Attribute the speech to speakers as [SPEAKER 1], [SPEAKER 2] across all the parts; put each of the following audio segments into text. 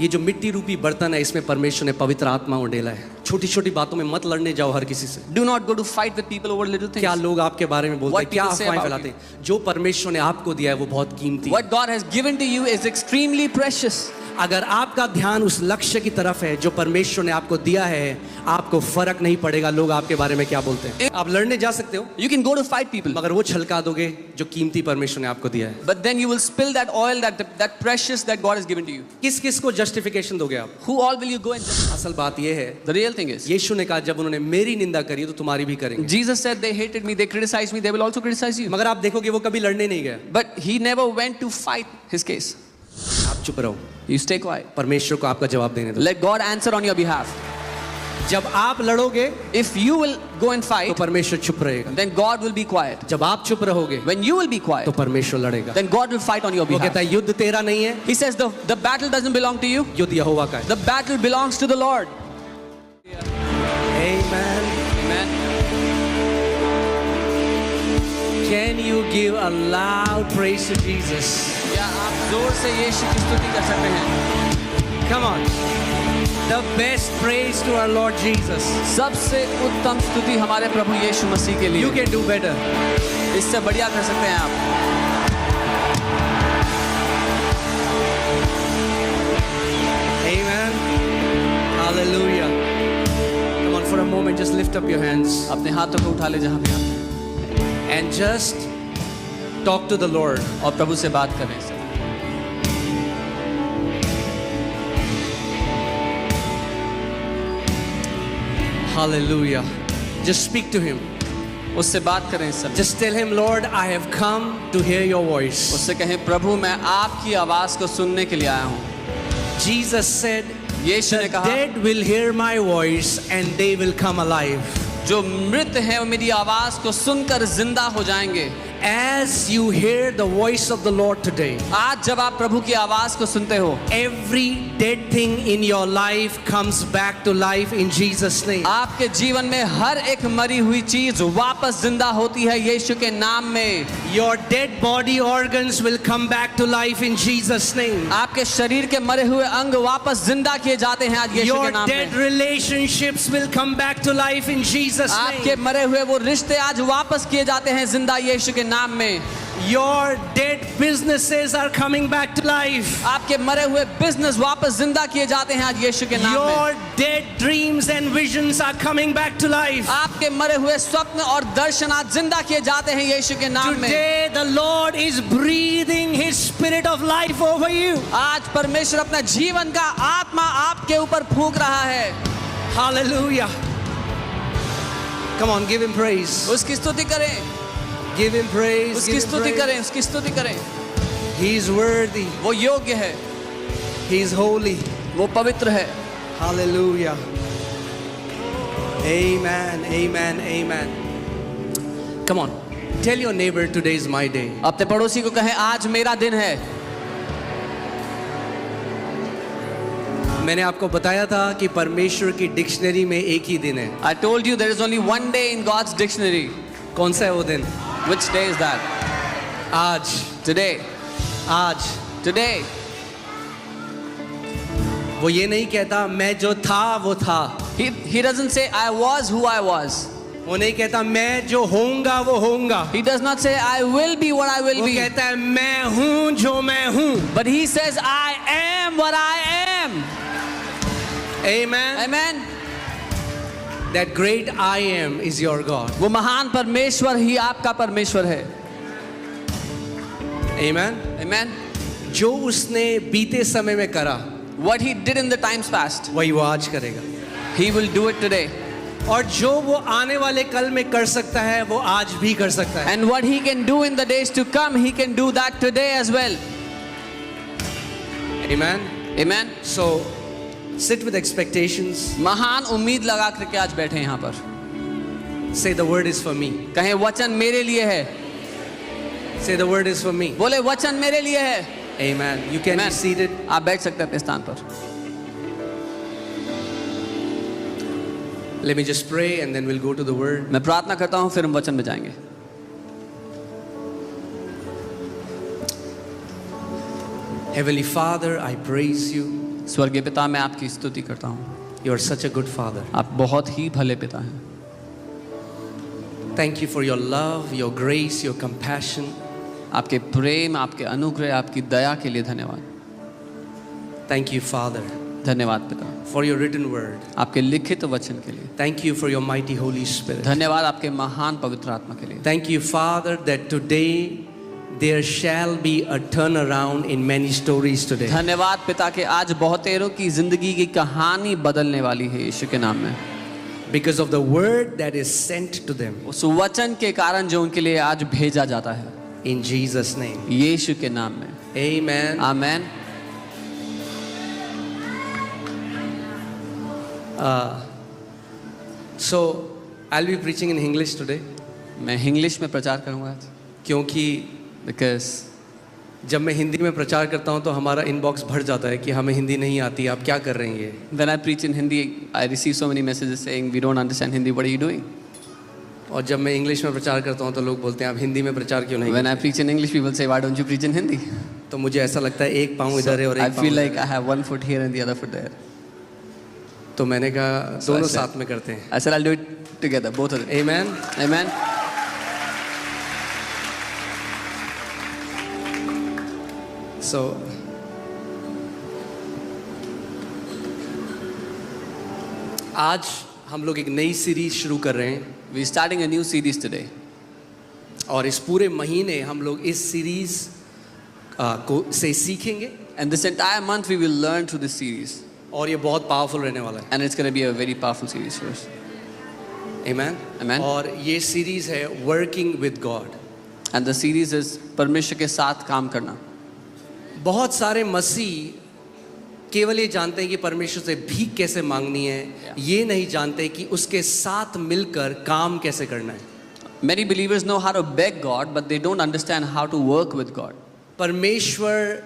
[SPEAKER 1] ये जो मिट्टी रूपी बर्तन है, इसमें परमेश्वर ने पवित्र आत्मा उंडेला है। छोटी छोटी बातों में मत लड़ने जाओ हर किसी से।
[SPEAKER 2] Do not go to fight with people over little things.
[SPEAKER 1] क्या लोग आपके बारे में बोलते हैं,
[SPEAKER 2] What
[SPEAKER 1] क्या
[SPEAKER 2] people say
[SPEAKER 1] अफवाहें
[SPEAKER 2] about
[SPEAKER 1] फैलाते हैं। जो परमेश्वर ने आपको दिया है वो बहुत कीमती है।
[SPEAKER 2] What God has given to you is extremely precious.
[SPEAKER 1] अगर आपका ध्यान उस लक्ष्य की तरफ है जो परमेश्वर ने आपको दिया है, आपको फर्क नहीं पड़ेगा लोग आपके बारे में क्या बोलते हैं। आप लड़ने जा सकते हो,
[SPEAKER 2] You can go to fight people,
[SPEAKER 1] मगर वो छलका दोगे जो कीमती परमेश्वर ने आपको दिया है।
[SPEAKER 2] but then you will spill that oil, that precious that God has given to you.
[SPEAKER 1] किस किस को जस्टिफिकेशन दोगे आप?
[SPEAKER 2] Who all will you go and justify?
[SPEAKER 1] असल बात ये है,
[SPEAKER 2] The real thing is,
[SPEAKER 1] यीशु ने कहा जब उन्होंने मेरी निंदा करी तो तुम्हारी भी करेंगे।
[SPEAKER 2] Jesus said they hated me, they criticized me, they will also criticize you.
[SPEAKER 1] मगर आप देखोगे वो कभी लड़ने नहीं गया।
[SPEAKER 2] But he never went to fight his case.
[SPEAKER 1] आप चुप रहो,
[SPEAKER 2] You stay quiet.
[SPEAKER 1] परमेश्वर को आपका जवाब देने दो।
[SPEAKER 2] Let God answer on your behalf.
[SPEAKER 1] जब आप लड़ोगे
[SPEAKER 2] If you will go and
[SPEAKER 1] तो
[SPEAKER 2] fight,
[SPEAKER 1] परमेश्वर चुप रहेगा।
[SPEAKER 2] then God will be quiet.
[SPEAKER 1] जब आप चुप रहोगे
[SPEAKER 2] When you will be
[SPEAKER 1] तो
[SPEAKER 2] quiet,
[SPEAKER 1] परमेश्वर लड़ेगा।
[SPEAKER 2] then God will fight on your
[SPEAKER 1] वो
[SPEAKER 2] behalf.
[SPEAKER 1] कहता है युद्ध तेरा नहीं है,
[SPEAKER 2] He says the battle doesn't belong to you.
[SPEAKER 1] युद्ध यहोवा का है।
[SPEAKER 2] The battle belongs to the Lord.
[SPEAKER 1] Amen.
[SPEAKER 2] Amen.
[SPEAKER 1] Can you give a loud praise to Jesus?
[SPEAKER 2] क्या आप जोर से यीशु की स्तुति कर सकते हैं?
[SPEAKER 1] Come on. The best praise to our Lord Jesus.
[SPEAKER 2] सबसे उत्तम स्तुति हमारे प्रभु यीशु मसीह के लिए।
[SPEAKER 1] You can do better.
[SPEAKER 2] इससे बढ़िया कर सकते हैं आप।
[SPEAKER 1] Amen. Hallelujah. Come on, for a moment, just lift up your hands
[SPEAKER 2] अपने हाथों को उठा ले जहाँ भी आप हैं
[SPEAKER 1] and just talk to the Lord.
[SPEAKER 2] और प्रभु से बात करें।
[SPEAKER 1] Hallelujah. Just speak to Him.
[SPEAKER 2] उससे बात करें सब।
[SPEAKER 1] Just tell Him, Lord, I have come to hear your voice.
[SPEAKER 2] उससे कहें प्रभु मैं आपकी आवाज को सुनने के लिए आया हूँ।
[SPEAKER 1] Jesus said,
[SPEAKER 2] यीशु ने
[SPEAKER 1] the
[SPEAKER 2] कहा
[SPEAKER 1] dead will hear my voice and they will come alive.
[SPEAKER 2] जो मृत हैं वो मेरी आवाज को सुनकर जिंदा हो जाएंगे।
[SPEAKER 1] As you hear the voice of the Lord today,
[SPEAKER 2] आज जब आप प्रभु की आवाज को सुनते हो,
[SPEAKER 1] every dead thing in your life comes back to life in Jesus' name.
[SPEAKER 2] आपके जीवन में हर एक मरी हुई चीज वापस जिंदा होती है यीशु के नाम में।
[SPEAKER 1] Your dead body organs will come back to life in Jesus' name.
[SPEAKER 2] आपके शरीर के मरे हुए अंग वापस जिंदा किए जाते हैं आज यीशु के
[SPEAKER 1] Your
[SPEAKER 2] नाम
[SPEAKER 1] dead
[SPEAKER 2] में।
[SPEAKER 1] relationships will come back to life in Jesus'
[SPEAKER 2] आपके
[SPEAKER 1] name.
[SPEAKER 2] मरे हुए वो रिश्ते आज वापस किए जाते हैं जिंदा यीशु के नाम में।
[SPEAKER 1] Your dead businesses are coming back to life.
[SPEAKER 2] आपके मरे हुए बिजनेस वापस जिंदा किए जाते हैं आज यीशु के नाम में।
[SPEAKER 1] Your dead dreams and visions are coming back to life.
[SPEAKER 2] आपके मरे हुए स्वप्न और दर्शन आज जिंदा किए जाते हैं यीशु के नाम में।
[SPEAKER 1] Today the Lord is breathing His spirit of life over you.
[SPEAKER 2] आज परमेश्वर अपना जीवन का आत्मा आपके ऊपर फूंक रहा है।
[SPEAKER 1] Hallelujah. Come on, give Him praise.
[SPEAKER 2] उसकी स्तुति करें,
[SPEAKER 1] Give Him praise.
[SPEAKER 2] उसकी
[SPEAKER 1] Give Him
[SPEAKER 2] स्तुति
[SPEAKER 1] praise.
[SPEAKER 2] करें, उसकी स्तुति करें।
[SPEAKER 1] He is worthy.
[SPEAKER 2] वो योग्य है,
[SPEAKER 1] He is holy.
[SPEAKER 2] वो पवित्र है।
[SPEAKER 1] Hallelujah. Amen. Amen. Amen. Come on. Tell your neighbor today is my day.
[SPEAKER 2] अपने पड़ोसी को कहें आज मेरा दिन है।
[SPEAKER 1] मैंने आपको बताया था कि परमेश्वर की डिक्शनरी में एक ही दिन है।
[SPEAKER 2] I told you there is only one day in God's dictionary.
[SPEAKER 1] कौन सा है वो दिन?
[SPEAKER 2] Which day is that?
[SPEAKER 1] आज।
[SPEAKER 2] Today.
[SPEAKER 1] आज।
[SPEAKER 2] Today.
[SPEAKER 1] वो ये नहीं कहता मैं जो था वो था।
[SPEAKER 2] He doesn't say I was who I was.
[SPEAKER 1] वो नहीं कहता मैं जो होऊंगा वो होऊंगा।
[SPEAKER 2] He does not say I will be what I will
[SPEAKER 1] वो
[SPEAKER 2] be.
[SPEAKER 1] कहता है मैं हूँ जो मैं हूँ।
[SPEAKER 2] But he says I am what I am.
[SPEAKER 1] Amen.
[SPEAKER 2] Amen.
[SPEAKER 1] That great I am is your God.
[SPEAKER 2] वो महान परमेश्वर ही आपका परमेश्वर है।
[SPEAKER 1] Amen.
[SPEAKER 2] Amen.
[SPEAKER 1] जो उसने बीते समय में करा
[SPEAKER 2] What he did in the times past,
[SPEAKER 1] वही वो आज करेगा।
[SPEAKER 2] he will do it today.
[SPEAKER 1] और जो वो आने वाले कल में कर सकता है वो आज भी कर सकता है।
[SPEAKER 2] And what he can do in the days to come, he can do that today as well.
[SPEAKER 1] Amen.
[SPEAKER 2] Amen.
[SPEAKER 1] So sit with expectations.
[SPEAKER 2] महान उम्मीद लगा करके आज बैठे हैं यहाँ पर।
[SPEAKER 1] Say the word is for me.
[SPEAKER 2] कहें वचन मेरे लिए है।
[SPEAKER 1] Say the word is for me.
[SPEAKER 2] बोले वचन मेरे लिए है।
[SPEAKER 1] Amen. You can be
[SPEAKER 2] Amen.
[SPEAKER 1] seated.
[SPEAKER 2] आप बैठ सकते हैं अपने स्थान पर।
[SPEAKER 1] Let me just pray and then we'll go to the word.
[SPEAKER 2] मैं प्रार्थना करता हूँ फिर हम वचन में जाएंगे।
[SPEAKER 1] Heavenly Father, I praise you.
[SPEAKER 2] स्वर्गीय पिता, मैं आपकी स्तुति करता हूँ।
[SPEAKER 1] You are such a good Father.
[SPEAKER 2] आप बहुत ही भले पिता हैं।
[SPEAKER 1] Thank you for your love, your grace, your compassion.
[SPEAKER 2] आपके प्रेम, आपके अनुग्रह, आपकी दया के लिए धन्यवाद।
[SPEAKER 1] Thank you, Father,
[SPEAKER 2] धन्यवाद पिता,
[SPEAKER 1] for your written word.
[SPEAKER 2] आपके लिखित वचन के लिए।
[SPEAKER 1] Thank you for your mighty Holy Spirit.
[SPEAKER 2] धन्यवाद आपके महान पवित्र आत्मा के लिए।
[SPEAKER 1] Thank you, Father, that today there shall be a turnaround in many stories today.
[SPEAKER 2] धन्यवाद पिता के आज बहुतेरों की जिंदगी की कहानी बदलने वाली है यीशु के नाम में,
[SPEAKER 1] Because of the word that is sent to them.
[SPEAKER 2] उस वचन के कारण जो उनके लिए आज भेजा जाता है,
[SPEAKER 1] In Jesus' name.
[SPEAKER 2] यीशु के नाम में।
[SPEAKER 1] Amen.
[SPEAKER 2] Amen.
[SPEAKER 1] So, I'll be preaching in English today.
[SPEAKER 2] मैं इंग्लिश में प्रचार करूंगा आज,
[SPEAKER 1] क्योंकि
[SPEAKER 2] बिकॉज
[SPEAKER 1] जब मैं हिंदी में प्रचार करता हूँ तो हमारा इनबॉक्स भर जाता है कि हमें हिंदी नहीं आती, आप क्या कर रहे हैं ये।
[SPEAKER 2] when I preach in Hindi, I receive so many messages saying we don't understand Hindi, what are you doing?
[SPEAKER 1] और जब मैं इंग्लिश में प्रचार करता हूँ तो लोग बोलते हैं आप हिंदी में प्रचार क्यों नहीं
[SPEAKER 2] When I preach in English, people say why don't you preach in Hindi?
[SPEAKER 1] तो मुझे ऐसा लगता है एक पाँव इधर है और
[SPEAKER 2] I
[SPEAKER 1] एक पाँव
[SPEAKER 2] feel
[SPEAKER 1] उधर
[SPEAKER 2] like I have one foot here and the other foot there.
[SPEAKER 1] है। तो मैंने कहा
[SPEAKER 2] So I
[SPEAKER 1] दोनों
[SPEAKER 2] said-
[SPEAKER 1] साथ में करते हैं।
[SPEAKER 2] I said I'll do it together, both of them.
[SPEAKER 1] Amen.
[SPEAKER 2] Amen.
[SPEAKER 1] So, आज हम लोग एक नई सीरीज शुरू कर रहे हैं
[SPEAKER 2] We're starting a new series today.
[SPEAKER 1] और इस पूरे महीने हम लोग इस सीरीज को से सीखेंगे
[SPEAKER 2] And this entire month we will learn through this series.
[SPEAKER 1] और ये बहुत पावरफुल रहने वाला है।
[SPEAKER 2] And it's going to be a very powerful series for us.
[SPEAKER 1] Amen.
[SPEAKER 2] Amen.
[SPEAKER 1] और ये सीरीज है working with God.
[SPEAKER 2] And the series is परमेश्वर के साथ काम करना।
[SPEAKER 1] बहुत सारे मसीह केवल ये जानते हैं कि परमेश्वर से भीख कैसे मांगनी है, ये नहीं जानते कि उसके साथ मिलकर काम कैसे करना है।
[SPEAKER 2] Many believers know how to beg God, but they don't understand how to work with God.
[SPEAKER 1] परमेश्वर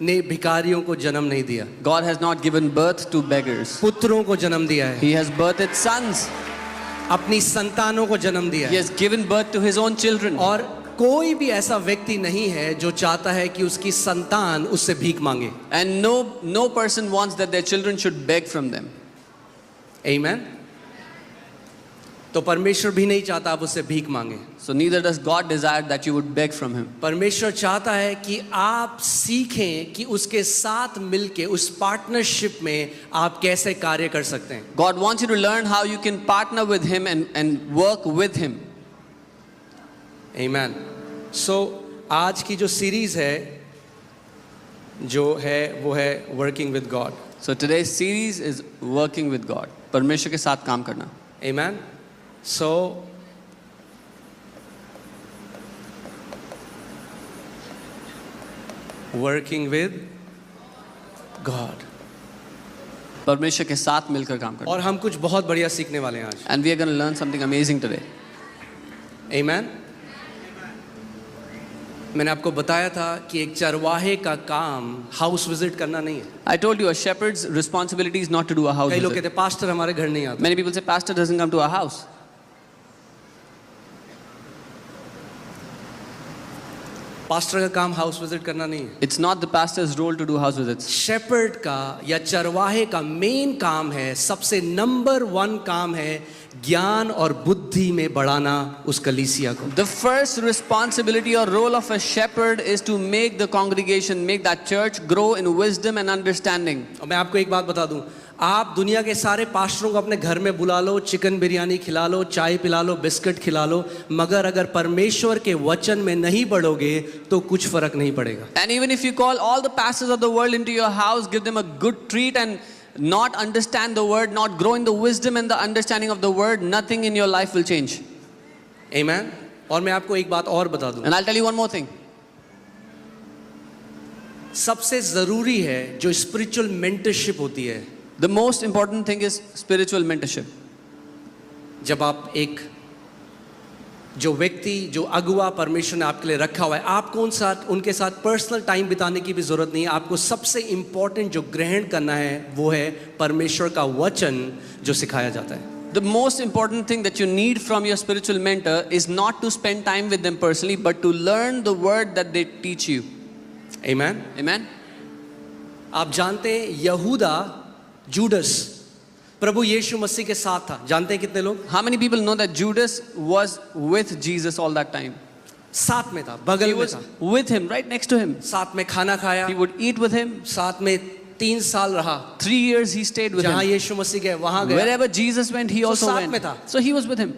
[SPEAKER 1] ने भिखारियों को जन्म नहीं दिया,
[SPEAKER 2] God has not given birth to beggars.
[SPEAKER 1] पुत्रों को जन्म दिया है,
[SPEAKER 2] He has birthed sons.
[SPEAKER 1] अपनी संतानों को जन्म दिया
[SPEAKER 2] He
[SPEAKER 1] है।
[SPEAKER 2] has given birth to his own children.
[SPEAKER 1] और कोई भी ऐसा व्यक्ति नहीं है जो चाहता है कि उसकी संतान उससे भीख मांगे।
[SPEAKER 2] And no person wants that their children should beg from them.
[SPEAKER 1] Amen. तो परमेश्वर भी नहीं चाहता आप उससे भीख मांगे।
[SPEAKER 2] So neither does God desire that you would beg from him.
[SPEAKER 1] परमेश्वर चाहता है कि आप सीखें कि उसके साथ मिलके उस पार्टनरशिप में आप कैसे कार्य कर सकते हैं।
[SPEAKER 2] God wants you to learn how you can partner with him and work with him.
[SPEAKER 1] Amen. So आज की जो सीरीज है जो है वो है working with God.
[SPEAKER 2] So today's series is working with God. परमेश्वर के साथ काम करना.
[SPEAKER 1] Amen. So working with God.
[SPEAKER 2] परमेश्वर के साथ मिलकर काम करना.
[SPEAKER 1] और हम कुछ बहुत बढ़िया सीखने वाले हैं आज।
[SPEAKER 2] And we are going to learn something amazing today.
[SPEAKER 1] Amen. मैंने आपको बताया था कि एक चरवाहे का काम हाउस विजिट करना नहीं है।
[SPEAKER 2] I told you a shepherd's responsibility is not to do a house
[SPEAKER 1] कई लोग
[SPEAKER 2] visit.
[SPEAKER 1] कहते हैं पास्टर हमारे घर नहीं आता।
[SPEAKER 2] Many people say pastor doesn't come to our house.
[SPEAKER 1] Pastor का काम हाउस विजिट करना नहीं है।
[SPEAKER 2] It's not the pastor's role to do house visits.
[SPEAKER 1] Shepherd का या चरवाहे का मेन काम है, सबसे नंबर 1 काम है ज्ञान और बुद्धि में बढ़ाना उस कलीसिया को।
[SPEAKER 2] The first responsibility or role of a shepherd is to make the congregation, make that church grow in wisdom and understanding.
[SPEAKER 1] और मैं आपको एक बात बता दूं, आप दुनिया के सारे पास्टरों को अपने घर में बुला लो, चिकन बिरयानी खिला लो, चाय पिला लो, बिस्किट खिला लो, मगर अगर परमेश्वर के वचन में नहीं बढ़ोगे तो कुछ फर्क नहीं पड़ेगा।
[SPEAKER 2] And even if you call all the pastors of the world into your house, give them a good treat and not understand the word, not grow in the wisdom and the understanding of the word, nothing in your life will change.
[SPEAKER 1] Amen. और मैं आपको एक बात और बता दूं,
[SPEAKER 2] And I'll tell you one more thing.
[SPEAKER 1] सबसे जरूरी है जो स्पिरिचुअल मेंटरशिप होती है।
[SPEAKER 2] The most important thing is spiritual mentorship.
[SPEAKER 1] जब आप एक जो व्यक्ति जो अगुआ परमेश्वर ने आपके लिए रखा हुआ है, आपको उनके साथ पर्सनल टाइम बिताने की भी जरूरत नहीं है। आपको सबसे इंपॉर्टेंट जो ग्रहण करना है वो है परमेश्वर का वचन जो सिखाया जाता है।
[SPEAKER 2] The most important thing that you need from your spiritual mentor is not to spend time with them personally, but to learn the word that they teach you.
[SPEAKER 1] Amen.
[SPEAKER 2] Amen.
[SPEAKER 1] आप जानते हैं यहूदा जूडस प्रभु यीशु मसीह के साथ था, जानते हैं कितने लोग?
[SPEAKER 2] How many people know that Judas was with Jesus all that time?
[SPEAKER 1] साथ में था,
[SPEAKER 2] He
[SPEAKER 1] बगल में
[SPEAKER 2] was
[SPEAKER 1] था,
[SPEAKER 2] with him, right next to him.
[SPEAKER 1] साथ में खाना खाया,
[SPEAKER 2] He would eat with him.
[SPEAKER 1] साथ में 3 साल रहा,
[SPEAKER 2] 3 years he stayed with
[SPEAKER 1] जहाँ
[SPEAKER 2] him.
[SPEAKER 1] यीशु मसीह गए वहां गया,
[SPEAKER 2] Wherever Jesus went, he
[SPEAKER 1] So
[SPEAKER 2] also
[SPEAKER 1] साथ
[SPEAKER 2] went.
[SPEAKER 1] में था.
[SPEAKER 2] So he was with him.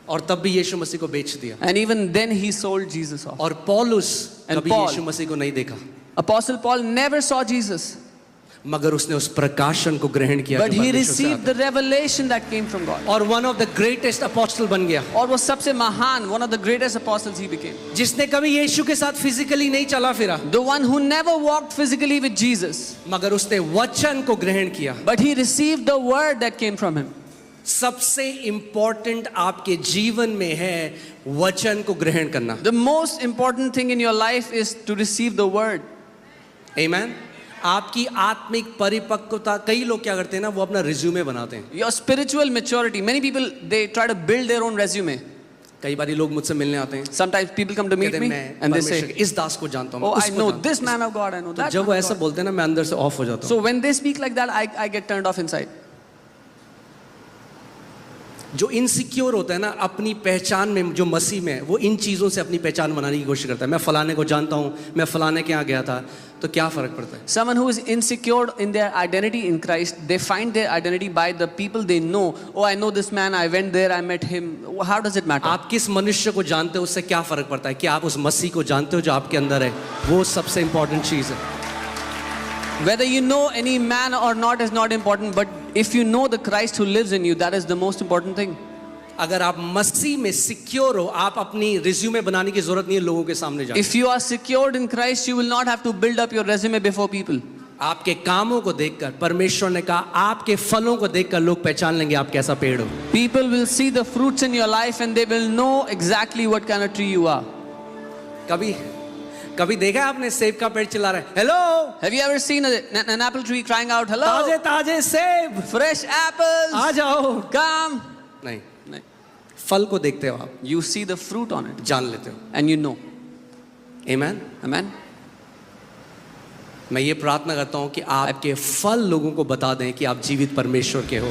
[SPEAKER 1] और तब भी यीशु मसीह को बेच दिया.
[SPEAKER 2] And even then he sold Jesus off.
[SPEAKER 1] और पौलुस
[SPEAKER 2] And
[SPEAKER 1] कभी
[SPEAKER 2] Paul.
[SPEAKER 1] यीशु मसीह को नहीं देखा,
[SPEAKER 2] Apostle Paul never saw Jesus,
[SPEAKER 1] मगर उसने उस प्रकाशन को ग्रहण किया
[SPEAKER 2] but
[SPEAKER 1] जो
[SPEAKER 2] he
[SPEAKER 1] परमेश्वर से
[SPEAKER 2] received
[SPEAKER 1] आता
[SPEAKER 2] the revelation that came from God.
[SPEAKER 1] है. और one of the greatest apostle बन गया,
[SPEAKER 2] और वो सबसे महान, one of the greatest apostles he became.
[SPEAKER 1] जिसने कभी यीशु के साथ फिजिकली नहीं चला फिरा,
[SPEAKER 2] The one who never walked physically with Jesus,
[SPEAKER 1] मगर उसने वचन को ग्रहण किया.
[SPEAKER 2] but he received the word that came from him.
[SPEAKER 1] सबसे इंपॉर्टेंट आपके जीवन में है वचन को ग्रहण करना.
[SPEAKER 2] The most important thing in your life is to receive the word.
[SPEAKER 1] आमेन. आपकी आत्मिक परिपक्वता, कई लोग क्या करते हैं ना, वो अपना रिज्यूमे बनाते हैं.
[SPEAKER 2] Your spiritual maturity. Many people, they try to build their own resume.
[SPEAKER 1] कई बार लोग मुझसे मिलने आते हैं,
[SPEAKER 2] Sometimes people come to meet
[SPEAKER 1] कहते
[SPEAKER 2] me
[SPEAKER 1] हैं मैं
[SPEAKER 2] and they
[SPEAKER 1] परमेश्वर
[SPEAKER 2] say,
[SPEAKER 1] के इस दास को जानता हूँ,
[SPEAKER 2] oh,
[SPEAKER 1] मैं
[SPEAKER 2] I
[SPEAKER 1] उसको
[SPEAKER 2] know
[SPEAKER 1] जानता हूँ.
[SPEAKER 2] this man of God, I know
[SPEAKER 1] तो
[SPEAKER 2] that
[SPEAKER 1] जब
[SPEAKER 2] man
[SPEAKER 1] वो
[SPEAKER 2] of
[SPEAKER 1] ऐसा
[SPEAKER 2] God.
[SPEAKER 1] बोलते हैं ना, मैं अंदर से ऑफ हो जाता हूँ.
[SPEAKER 2] So when they speak like that, I get turned off inside.
[SPEAKER 1] जो इनसिक्योर होता है ना अपनी पहचान में, जो मसीह में है, वो इन चीज़ों से अपनी पहचान बनाने की कोशिश करता है. मैं फलाने को जानता हूँ, मैं फलाने के यहाँ गया था, तो क्या फर्क पड़ता है?
[SPEAKER 2] Someone who is insecure in their identity in Christ, they find their identity by the people they know. Oh, I know this man, I went there, I met him. How does it matter?
[SPEAKER 1] आप किस मनुष्य को जानते हो उससे क्या फर्क पड़ता है? कि आप उस मसीह को जानते हो जो आपके अंदर है, वो सबसे इंपॉर्टेंट चीज़ है.
[SPEAKER 2] Whether you know any man or not is not important, but if you know the Christ who lives in you, that is the most important thing.
[SPEAKER 1] अगर आप मसीह में सिक्योर हो, आप अपनी रिज्यूमे बनाने की जरूरत नहीं है लोगों के सामने जाने.
[SPEAKER 2] If you are secured in Christ, you will not have to build up your resume before people.
[SPEAKER 1] आपके कामों को देखकर, परमेश्वर ने कहा आपके फलों को देखकर लोग पहचान लेंगे आप कैसा पेड़ हो.
[SPEAKER 2] People will see the fruits in your life and they will know exactly what kind of tree you are.
[SPEAKER 1] कभी देखा है आपने सेब का पेड़ चिल्ला रहा है, hello,
[SPEAKER 2] Have you ever seen an apple tree crying out, hello?
[SPEAKER 1] ताजे ताजे सेब,
[SPEAKER 2] Fresh apples!
[SPEAKER 1] आ जाओ.
[SPEAKER 2] Come!
[SPEAKER 1] नहीं,
[SPEAKER 2] No.
[SPEAKER 1] फल को देखते हो आप,
[SPEAKER 2] You see the fruit on it
[SPEAKER 1] जान लेते हो.
[SPEAKER 2] and you know.
[SPEAKER 1] Amen.
[SPEAKER 2] Amen?
[SPEAKER 1] मैं ये प्रार्थना करता हूँ कि आपके फल लोगों को बता दें कि आप जीवित परमेश्वर के हो.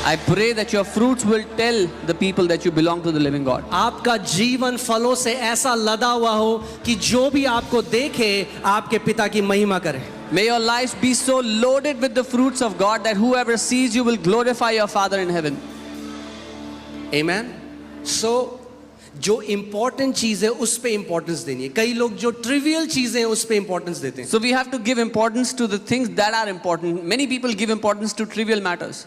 [SPEAKER 2] I pray that your fruits will tell the people that you belong to the living God.
[SPEAKER 1] आपका जीवन फलों से ऐसा लदा हुआ हो कि जो भी आपको देखे आपके पिता की महिमा करे.
[SPEAKER 2] May your lives be so loaded with the fruits of God that whoever sees you will glorify your Father in heaven.
[SPEAKER 1] आमेन. सो जो इंपॉर्टेंट चीज है उस पे इंपॉर्टेंस देनी है. कई लोग जो ट्रिवियल चीजें हैं उस पे इंपॉर्टेंस देते हैं.
[SPEAKER 2] So we have to give importance to the things that are important. Many people give importance to trivial matters.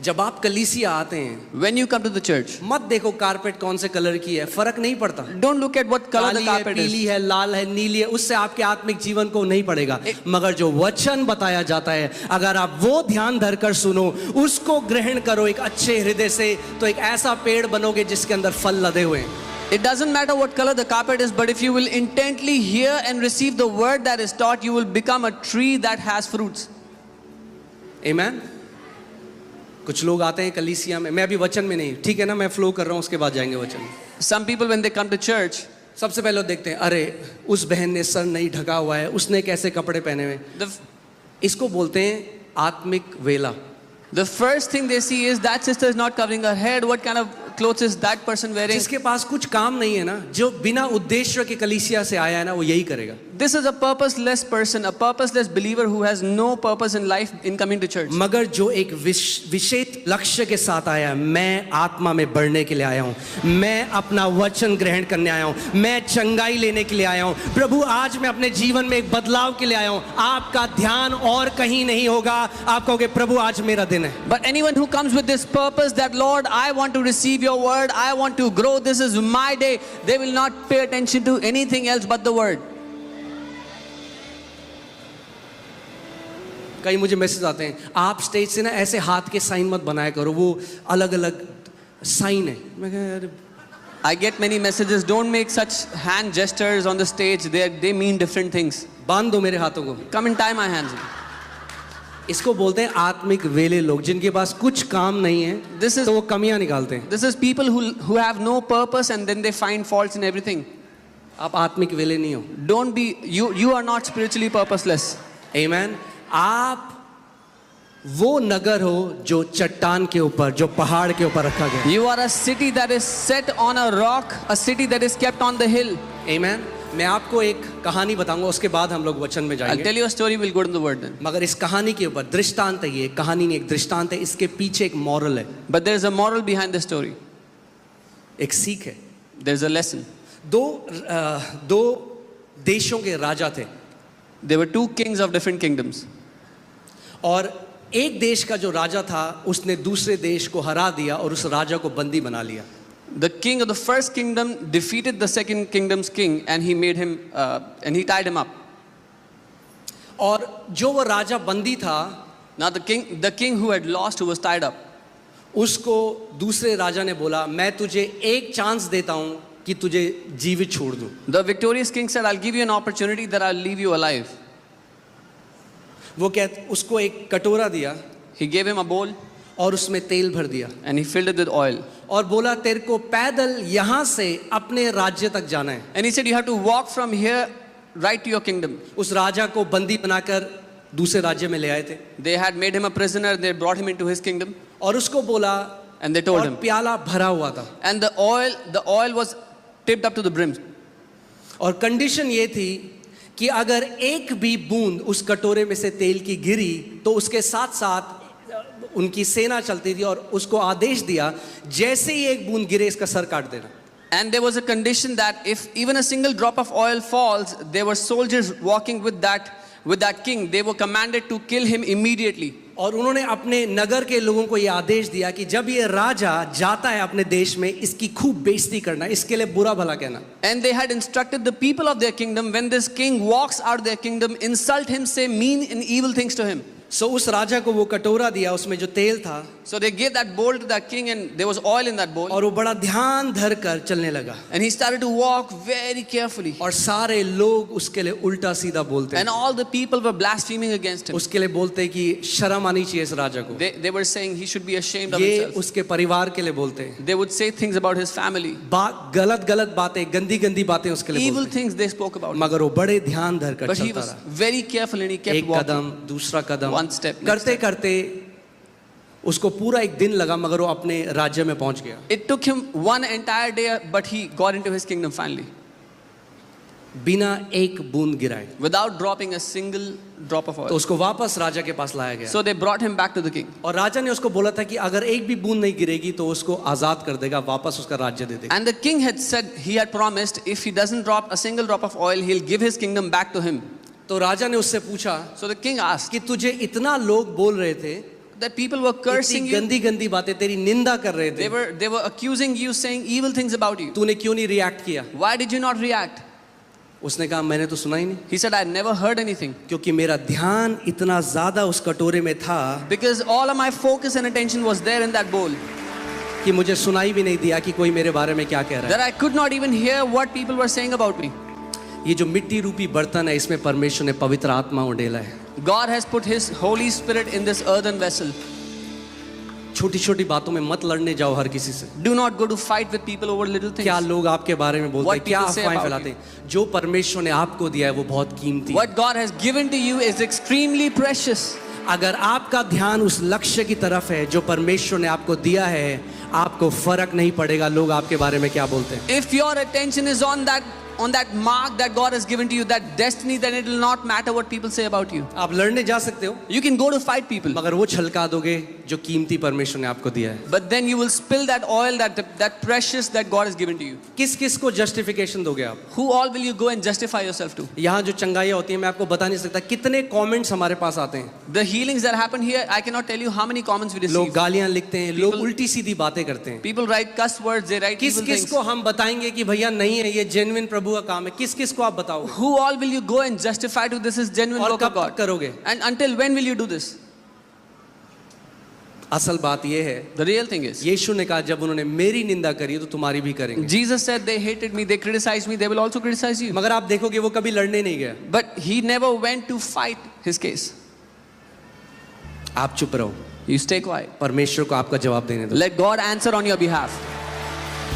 [SPEAKER 1] जब आप कलीसिया आते हैं,
[SPEAKER 2] When you come to the church,
[SPEAKER 1] मत देखो कारपेट कौन से कलर की है, फर्क नहीं पड़ता.
[SPEAKER 2] don't look at what color the
[SPEAKER 1] काली है,
[SPEAKER 2] carpet
[SPEAKER 1] पीली
[SPEAKER 2] is.
[SPEAKER 1] है, लाल है, नीली है, उससे आपके आत्मिक जीवन को नहीं पड़ेगा. मगर जो वचन बताया जाता है, अगर आप वो ध्यान धरकर सुनो, उसको ग्रहण करो एक अच्छे हृदय से, तो एक ऐसा पेड़ बनोगे जिसके अंदर फल लदे हुए हैं.
[SPEAKER 2] It doesn't matter what color the carpet is, but if you will intently hear and receive the word that is taught, you will become a tree that has fruits.
[SPEAKER 1] आमेन. कुछ लोग आते हैं कलीसिया में, मैं अभी वचन में नहीं, ठीक है ना, मैं फ्लो कर रहा हूँ, उसके बाद जाएंगे वचन में.
[SPEAKER 2] Some people when they come to church,
[SPEAKER 1] सबसे पहले वो देखते हैं, अरे उस बहन ने सर नहीं ढका हुआ है, उसने कैसे कपड़े पहने हुए.
[SPEAKER 2] the
[SPEAKER 1] इसको बोलते हैं आत्मिक वेला.
[SPEAKER 2] first thing they see is that sister is not covering her head. What kind of clothes is that person wearing?
[SPEAKER 1] जिसके पास कुछ काम नहीं है ना, जो बिना उद्देश्य के कलीसिया से आया है ना, वो यही करेगा.
[SPEAKER 2] This is a purposeless person, a purposeless believer who has no purpose in life in coming to church.
[SPEAKER 1] मगर जो एक विशेष लक्ष्य के साथ आया है, मैं आत्मा में बढ़ने के लिए आया हूँ, मैं अपना वचन ग्रहण करने आया हूँ, मैं चंगाई लेने के लिए आया हूँ, प्रभु आज मैं अपने जीवन में एक बदलाव के लिए आया हूँ. आपका ध्यान और कहीं नहीं होगा, आप कहोगे प्रभु आज मेरा दिन है.
[SPEAKER 2] But anyone who comes with this purpose that Lord, I want to receive your word, I want to grow, this is my day, they will not pay attention to anything else but the word.
[SPEAKER 1] कई मुझे message आते हैं, आप stage से ना ऐसे हाथ के साइन मत बनाया करो, वो अलग अलग साइन है. मैं कहा यार,
[SPEAKER 2] I get many messages, don't make such hand gestures on the stage, they mean different things.
[SPEAKER 1] बांध दो मेरे हाथों को.
[SPEAKER 2] Come and tie my hands.
[SPEAKER 1] इसको बोलते हैं आत्मिक वेले लोग, जिनके पास कुछ काम नहीं है,
[SPEAKER 2] This is-
[SPEAKER 1] तो वो कमियां निकालते हैं.
[SPEAKER 2] This is people who have no purpose and then they find faults in everything.
[SPEAKER 1] आप आत्मिक वेले नहीं हो।
[SPEAKER 2] Don't be, you are not spiritually purposeless.
[SPEAKER 1] आमेन। आप वो नगर हो जो चट्टान के ऊपर, जो पहाड़ के ऊपर रखा गया।
[SPEAKER 2] You are a city that is set on a rock, a city that is kept on the hill.
[SPEAKER 1] आमेन। मैं आपको एक कहानी बताऊंगा, उसके बाद हम लोग वचन में
[SPEAKER 2] I'll
[SPEAKER 1] जाएंगे।
[SPEAKER 2] tell you a story, we'll go to the word then.
[SPEAKER 1] मगर इस कहानी के ऊपर दृष्टांत है, ये कहानी नहीं, एक दृष्टांत है, इसके पीछे एक मॉरल है,
[SPEAKER 2] But there is a moral behind the story.
[SPEAKER 1] एक सीख है।
[SPEAKER 2] There's a lesson.
[SPEAKER 1] दो देशों के राजा थे,
[SPEAKER 2] There were two kings of different kingdoms.
[SPEAKER 1] और एक देश का जो राजा था उसने दूसरे देश को हरा दिया और उस राजा को बंदी बना लिया।
[SPEAKER 2] The king of the first kingdom defeated the second kingdom's king, and he made him, and he tied him up.
[SPEAKER 1] और जो वो राजा बंदी था,
[SPEAKER 2] Now the king who had lost, who was tied up,
[SPEAKER 1] उसको दूसरे राजा ने बोला, मैं तुझे एक चांस देता हूं कि तुझे जीवित छोड़ दूं।
[SPEAKER 2] the victorious king said, I'll give you an opportunity that I'll leave you alive.
[SPEAKER 1] वो उसको एक कटोरा दिया
[SPEAKER 2] He gave him a bowl
[SPEAKER 1] और उसमें तेल भर दिया
[SPEAKER 2] and he filled it with oil.
[SPEAKER 1] और बोला, तेरे को पैदल यहां से अपने राज्य तक जाना है।
[SPEAKER 2] And he said, you have to walk from here right to your kingdom.
[SPEAKER 1] उस राजा को बंदी बनाकर दूसरे राज्य में ले आए थे
[SPEAKER 2] They had made him a prisoner, they brought him into his kingdom,
[SPEAKER 1] और उसको बोला,
[SPEAKER 2] and they told
[SPEAKER 1] और
[SPEAKER 2] him.
[SPEAKER 1] प्याला भरा हुआ था
[SPEAKER 2] And the oil was tipped up to the brim.
[SPEAKER 1] और कंडीशन ये थी कि अगर एक भी बूंद उस कटोरे में से तेल की गिरी तो उसके साथ साथ उनकी सेना चलती थी और उसको आदेश दिया, जैसे ही एक बूंद गिरे इसका सर काट देना।
[SPEAKER 2] And there was a condition that if even a single drop of oil falls, there were soldiers walking with that king. They were commanded to kill him immediately.
[SPEAKER 1] और उन्होंने अपने नगर के लोगों को ये आदेश दिया कि जब ये राजा जाता है अपने देश में, इसकी खूब बेइज्जती करना, इसके लिए बुरा भला कहना।
[SPEAKER 2] And they had instructed the people of their kingdom, when this king walks out of their kingdom, insult him, say mean and evil things to him.
[SPEAKER 1] सो उस राजा को वो कटोरा दिया, उसमें जो तेल था,
[SPEAKER 2] So they gave that bowl to that king, and there was oil in that bowl.
[SPEAKER 1] और वो बड़ा ध्यान धर कर चलने लगा
[SPEAKER 2] And he started to walk very carefully.
[SPEAKER 1] और सारे लोग उसके लिए उल्टा सीधा बोलते
[SPEAKER 2] And all the people were blaspheming against him.
[SPEAKER 1] उसके लिए बोलते कि शर्म आनी चाहिए इस राजा को।
[SPEAKER 2] They were saying he should be ashamed of
[SPEAKER 1] ये
[SPEAKER 2] himself.
[SPEAKER 1] उसके परिवार के लिए बोलते हैं,
[SPEAKER 2] They would say things about his family.
[SPEAKER 1] गलत बातें, गंदी बातें उसके लिए
[SPEAKER 2] Evil
[SPEAKER 1] बोलते
[SPEAKER 2] things they spoke about
[SPEAKER 1] हैं।
[SPEAKER 2] him.
[SPEAKER 1] मगर वो बड़े ध्यान धर कर
[SPEAKER 2] But he
[SPEAKER 1] चलता
[SPEAKER 2] was
[SPEAKER 1] रहा,
[SPEAKER 2] very careful and he kept
[SPEAKER 1] एक
[SPEAKER 2] walking.
[SPEAKER 1] कदम दूसरा कदम
[SPEAKER 2] One step, next
[SPEAKER 1] करते
[SPEAKER 2] step.
[SPEAKER 1] करते उसको पूरा एक दिन लगा, मगर वो अपने राज्य में पहुंच गया।
[SPEAKER 2] It took him one entire day, but he got into his kingdom finally,
[SPEAKER 1] बिना एक बूंद गिराए।
[SPEAKER 2] without dropping a single drop of
[SPEAKER 1] तो
[SPEAKER 2] oil.
[SPEAKER 1] उसको वापस राजा के पास लाया गया
[SPEAKER 2] So they brought him back to the king.
[SPEAKER 1] और राजा ने उसको बोला था कि अगर एक भी बूंद नहीं गिरेगी तो उसको आजाद कर देगा, वापस उसका राज्य दे देगा।
[SPEAKER 2] And the king had said, he had promised, if he doesn't drop a single drop of oil, he'll give his kingdom back to him.
[SPEAKER 1] तो राजा ने उससे पूछा
[SPEAKER 2] So the king asked,
[SPEAKER 1] कि तुझे इतना लोग बोल रहे थे,
[SPEAKER 2] that people were cursing
[SPEAKER 1] इतनी
[SPEAKER 2] you,
[SPEAKER 1] गंदी बातें तेरी निंदा कर रहे थे,
[SPEAKER 2] they were accusing you, saying evil things about you.
[SPEAKER 1] तूने क्यों नहीं रिएक्ट किया?
[SPEAKER 2] Why did you not react?
[SPEAKER 1] उसने कहा, मैंने तो सुना ही नहीं,
[SPEAKER 2] He said, I never heard anything,
[SPEAKER 1] क्योंकि मेरा ध्यान इतना ज्यादा उस कटोरे में था
[SPEAKER 2] because all of my focus and attention was there in that bowl,
[SPEAKER 1] कि मुझे सुनाई भी नहीं दिया कि कोई मेरे बारे में क्या कह रहा
[SPEAKER 2] that I could not even hear what people were saying about me.
[SPEAKER 1] है। ये जो मिट्टी रूपी बर्तन है, इसमें परमेश्वर ने पवित्र आत्मा उड़ेला है।
[SPEAKER 2] God has put his Holy Spirit in this earthen vessel.
[SPEAKER 1] छोटी छोटी बातों में मत लड़ने जाओ हर किसी से।
[SPEAKER 2] Do not go to fight with people over little things.
[SPEAKER 1] क्या लोग आपके बारे में बोलते हैं,
[SPEAKER 2] What
[SPEAKER 1] क्या
[SPEAKER 2] people say
[SPEAKER 1] अफवाहें
[SPEAKER 2] about
[SPEAKER 1] फैलाते हैं, जो परमेश्वर ने आपको दिया है वो बहुत कीमती है।
[SPEAKER 2] What God has given to you is extremely precious.
[SPEAKER 1] अगर आपका ध्यान उस लक्ष्य की तरफ है जो परमेश्वर ने आपको दिया है, आपको फर्क नहीं पड़ेगा लोग आपके बारे में क्या बोलते हैं।
[SPEAKER 2] If your attention is on that mark that God has given to you, that destiny, then it will not matter what people say about you.
[SPEAKER 1] आप लड़ने जा सकते हो,
[SPEAKER 2] You can go to fight people,
[SPEAKER 1] मगर वो छलका दोगे जो कीमती परमेश्वर ने आपको दिया है।
[SPEAKER 2] but then you will spill that oil, that precious that God has given to you.
[SPEAKER 1] किस किस को जस्टिफिकेशन दोगे आप?
[SPEAKER 2] Who all will you go and justify yourself to?
[SPEAKER 1] यहाँ जो चंगाइयाँ होती हैं, मैं आपको बता नहीं सकता कितने कमेंट्स हमारे पास आते हैं।
[SPEAKER 2] The healings that happen here, I cannot tell you how many comments we
[SPEAKER 1] लोग
[SPEAKER 2] receive.
[SPEAKER 1] गालियाँ लिखते हैं, लोग
[SPEAKER 2] People-
[SPEAKER 1] उल्टी सीधी बातें करते हैं।
[SPEAKER 2] People write cuss words, they write
[SPEAKER 1] किस
[SPEAKER 2] evil
[SPEAKER 1] किस
[SPEAKER 2] things.
[SPEAKER 1] को हम बताएंगे कि भैया नहीं है, ये जेन्युइन प्रभु का काम है? किस किस को आप बताओगे?
[SPEAKER 2] Who all will you go and justify to this is genuine
[SPEAKER 1] और
[SPEAKER 2] work of
[SPEAKER 1] कब
[SPEAKER 2] God?
[SPEAKER 1] तक करोगे?
[SPEAKER 2] And until when will you do this?
[SPEAKER 1] असल बात ये है,
[SPEAKER 2] The real thing is,
[SPEAKER 1] यीशु ने कहा जब उन्होंने मेरी निंदा करी तो तुम्हारी भी करेंगे।
[SPEAKER 2] Jesus said they hated me, they criticized me, they will also criticize you.
[SPEAKER 1] मगर आप देखोगे वो कभी लड़ने नहीं गया।
[SPEAKER 2] But he never went to fight his case.
[SPEAKER 1] आप चुप रहो,
[SPEAKER 2] You stay quiet.
[SPEAKER 1] परमेश्वर को आपका जवाब देने दो।
[SPEAKER 2] Let God answer on your behalf.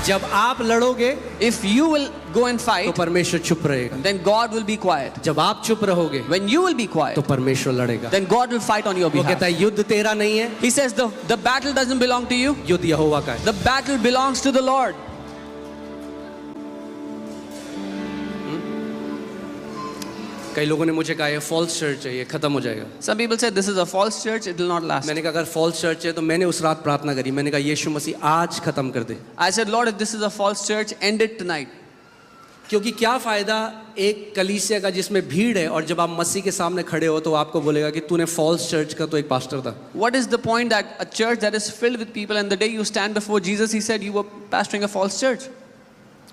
[SPEAKER 1] जब आप लड़ोगे
[SPEAKER 2] If you will go and
[SPEAKER 1] तो
[SPEAKER 2] fight,
[SPEAKER 1] परमेश्वर चुप रहेगा,
[SPEAKER 2] then God will be quiet.
[SPEAKER 1] जब आप चुप रहोगे
[SPEAKER 2] When you will be quiet,
[SPEAKER 1] तो परमेश्वर लड़ेगा।
[SPEAKER 2] then God will fight on your
[SPEAKER 1] वो कहता
[SPEAKER 2] behalf.
[SPEAKER 1] है युद्ध तेरा नहीं है,
[SPEAKER 2] He says the battle doesn't belong to you.
[SPEAKER 1] युद्ध यहोवा का है।
[SPEAKER 2] The battle belongs to the Lord.
[SPEAKER 1] कई लोगों ने मुझे कहा ये फॉल्स चर्च है, ये खत्म हो जाएगा।
[SPEAKER 2] Some people say this is a false church, it will not last.
[SPEAKER 1] मैंने कहा अगर फॉल्स चर्च है तो मैंने उस रात प्रार्थना करी, मैंने कहा यीशु मसीह आज खत्म कर दे।
[SPEAKER 2] I said, Lord, if this is a false church, end it tonight.
[SPEAKER 1] क्योंकि क्या फायदा एक कलीसिया का जिसमें भीड़ है और जब आप मसीह के सामने खड़े हो तो आपको बोलेगा कि तूने फॉल्स चर्च का तो एक पास्टर था।
[SPEAKER 2] What is the point that a church that is filled with people and the day you stand before Jesus, he said you were pastoring a false church?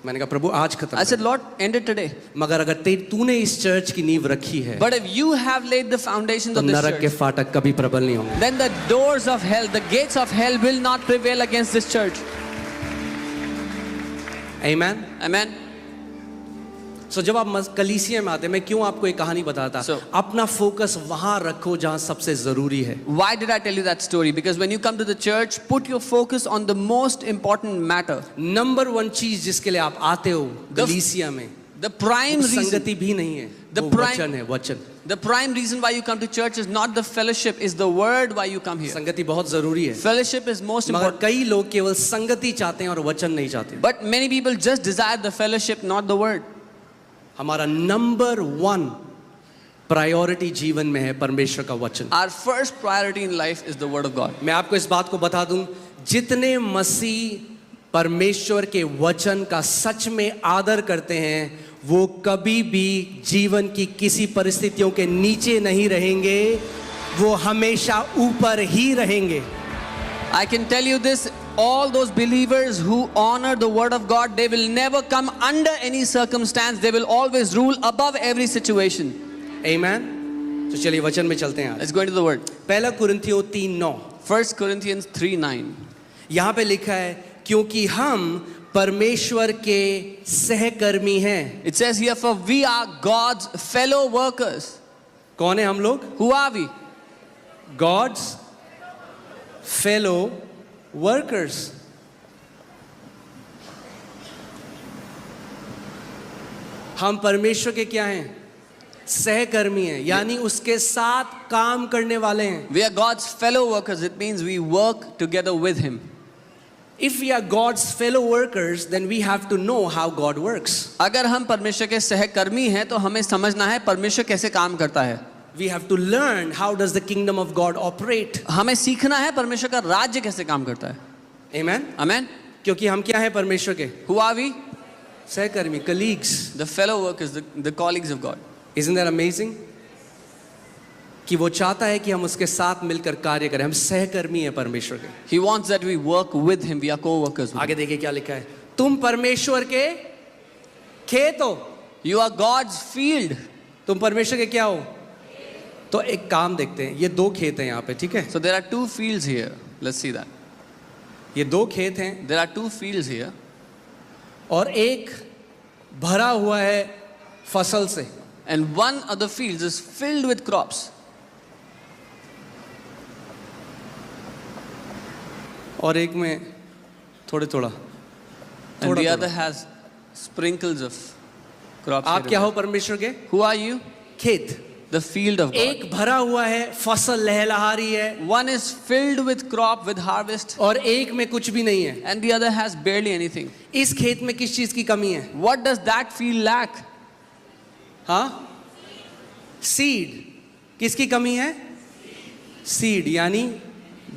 [SPEAKER 1] मैंने कहा प्रभु आज खत्म
[SPEAKER 2] I
[SPEAKER 1] कर
[SPEAKER 2] said, Lord, end it today.
[SPEAKER 1] दे। मगर अगर तूने इस church की नींव रखी है
[SPEAKER 2] But if you have laid the foundations
[SPEAKER 1] तो
[SPEAKER 2] of this
[SPEAKER 1] नरक के
[SPEAKER 2] church,
[SPEAKER 1] फाटक कभी प्रबल नहीं होंगे।
[SPEAKER 2] then the doors of hell, the gates of hell will not prevail against this church.
[SPEAKER 1] आमीन।
[SPEAKER 2] Amen.
[SPEAKER 1] सो जब आप कलीसिया में आते हैं, मैं क्यों आपको एक कहानी बताता,
[SPEAKER 2] So-
[SPEAKER 1] अपना फोकस वहां रखो जहां सबसे जरूरी है।
[SPEAKER 2] Why did I tell you that story? Because when you come to the church, put your focus on the most important matter.
[SPEAKER 1] Number one चीज जिसके लिए आप आते हो कलीसिया में,
[SPEAKER 2] The prime
[SPEAKER 1] वो
[SPEAKER 2] reason,
[SPEAKER 1] संगति भी नहीं है,
[SPEAKER 2] The
[SPEAKER 1] वो
[SPEAKER 2] prime-
[SPEAKER 1] वचन है, वचन।
[SPEAKER 2] the prime reason why you come to church is not the fellowship, is the word why you come here.
[SPEAKER 1] संगति बहुत जरूरी है,
[SPEAKER 2] Fellowship is most
[SPEAKER 1] मगर
[SPEAKER 2] important.
[SPEAKER 1] कई लोग केवल संगति चाहते हैं और वचन नहीं चाहते।
[SPEAKER 2] But many people just desire the fellowship, not the word.
[SPEAKER 1] हमारा नंबर वन प्रायोरिटी जीवन में है परमेश्वर का वचन।
[SPEAKER 2] Our first priority in life is the word of God.
[SPEAKER 1] मैं आपको इस बात को बता दूं, जितने मसीह परमेश्वर के वचन का सच में आदर करते हैं वो कभी भी जीवन की किसी परिस्थितियों के नीचे नहीं रहेंगे, वो हमेशा ऊपर ही रहेंगे।
[SPEAKER 2] I can tell you this, all those believers who honor the word of God, they will never come under any circumstance. They will always rule above every situation.
[SPEAKER 1] आमीन। तो चलिए वचन में चलते हैं आज।
[SPEAKER 2] Let's go into the word.
[SPEAKER 1] पहला कुरिन्थियों 3:9
[SPEAKER 2] 1 Corinthians 3:9.
[SPEAKER 1] यहाँ पे लिखा है क्योंकि हम परमेश्वर के सहकर्मी हैं।
[SPEAKER 2] It says here, for we are God's fellow workers.
[SPEAKER 1] कौन है हम लोग?
[SPEAKER 2] Who are we?
[SPEAKER 1] God's fellow workers। हम परमेश्वर के क्या हैं? सहकर्मी हैं, यानी उसके साथ काम करने वाले हैं।
[SPEAKER 2] We are God's fellow workers. It means we work together with Him.
[SPEAKER 1] If we are God's fellow workers, then we have to know how God works.
[SPEAKER 2] अगर हम परमेश्वर के सहकर्मी हैं तो हमें समझना है परमेश्वर कैसे काम करता है।
[SPEAKER 1] We have to learn how does the kingdom of God operate.
[SPEAKER 2] हमें सीखना है परमेश्वर का राज्य कैसे काम करता है।
[SPEAKER 1] Amen?
[SPEAKER 2] Amen.
[SPEAKER 1] क्योंकि हम क्या हैं परमेश्वर के?
[SPEAKER 2] Who are we?
[SPEAKER 1] सहकर्मी, colleagues.
[SPEAKER 2] The fellow workers, the colleagues of God.
[SPEAKER 1] Isn't that amazing? कि वो चाहता है कि हम उसके साथ मिलकर कार्य करें, हम सहकर्मी हैं परमेश्वर के।
[SPEAKER 2] He wants that we work with Him. We are co-workers with Him.
[SPEAKER 1] आगे देखिए क्या लिखा है, तुम परमेश्वर के खेत हो।
[SPEAKER 2] You are God's field.
[SPEAKER 1] तुम परमेश्वर के क्या हो? तो एक काम देखते हैं, ये दो खेत हैं यहाँ पे, ठीक है?
[SPEAKER 2] So there are two fields here. Let's see that.
[SPEAKER 1] ये दो खेत हैं
[SPEAKER 2] There are two fields here.
[SPEAKER 1] और एक भरा हुआ है फसल से,
[SPEAKER 2] And one of the fields is filled with crops.
[SPEAKER 1] और एक में थोड़े थोड़ा
[SPEAKER 2] And
[SPEAKER 1] थोड़ा
[SPEAKER 2] the other
[SPEAKER 1] थोड़ा।
[SPEAKER 2] has sprinkles of crops.
[SPEAKER 1] आप
[SPEAKER 2] here
[SPEAKER 1] क्या
[SPEAKER 2] and
[SPEAKER 1] हो परमेश्वर के?
[SPEAKER 2] there. Who are you?
[SPEAKER 1] खेत।
[SPEAKER 2] The field of God.
[SPEAKER 1] एक भरा हुआ है, फसल लहलहा रही है,
[SPEAKER 2] One is filled with crop, with harvest,
[SPEAKER 1] और एक में कुछ भी नहीं है।
[SPEAKER 2] and the other has barely anything.
[SPEAKER 1] इस खेत में किस चीज की कमी है?
[SPEAKER 2] What does that field lack?
[SPEAKER 1] हाँ, सीड। किसकी कमी है? सीड, यानी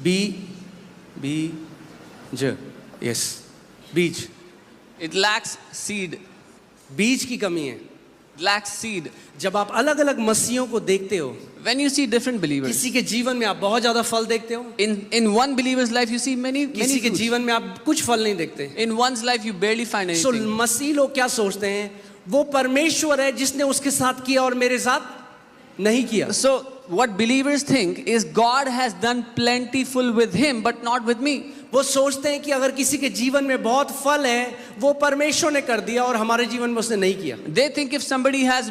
[SPEAKER 1] बीज, यस, बीज।
[SPEAKER 2] It lacks seed.
[SPEAKER 1] बीज की कमी है।
[SPEAKER 2] It lacks seed.
[SPEAKER 1] जब आप अलग अलग मसीहों को देखते हो,
[SPEAKER 2] When you see different believers,
[SPEAKER 1] किसी के जीवन में आप बहुत ज्यादा फल देखते हो,
[SPEAKER 2] in one believer's life you see many
[SPEAKER 1] किसी के
[SPEAKER 2] fruits.
[SPEAKER 1] जीवन में आप कुछ फल नहीं देखते।
[SPEAKER 2] In one's life you barely find
[SPEAKER 1] so
[SPEAKER 2] anything.
[SPEAKER 1] मसीह लोग क्या सोचते हैं, वो परमेश्वर है जिसने उसके साथ किया और मेरे साथ नहीं किया।
[SPEAKER 2] So what believers think is God has done plentiful with him but not with me.
[SPEAKER 1] वो सोचते हैं कि अगर किसी के जीवन में बहुत फल है वो परमेश्वर ने कर दिया और हमारे जीवन में उसने नहीं किया।
[SPEAKER 2] They think if somebody has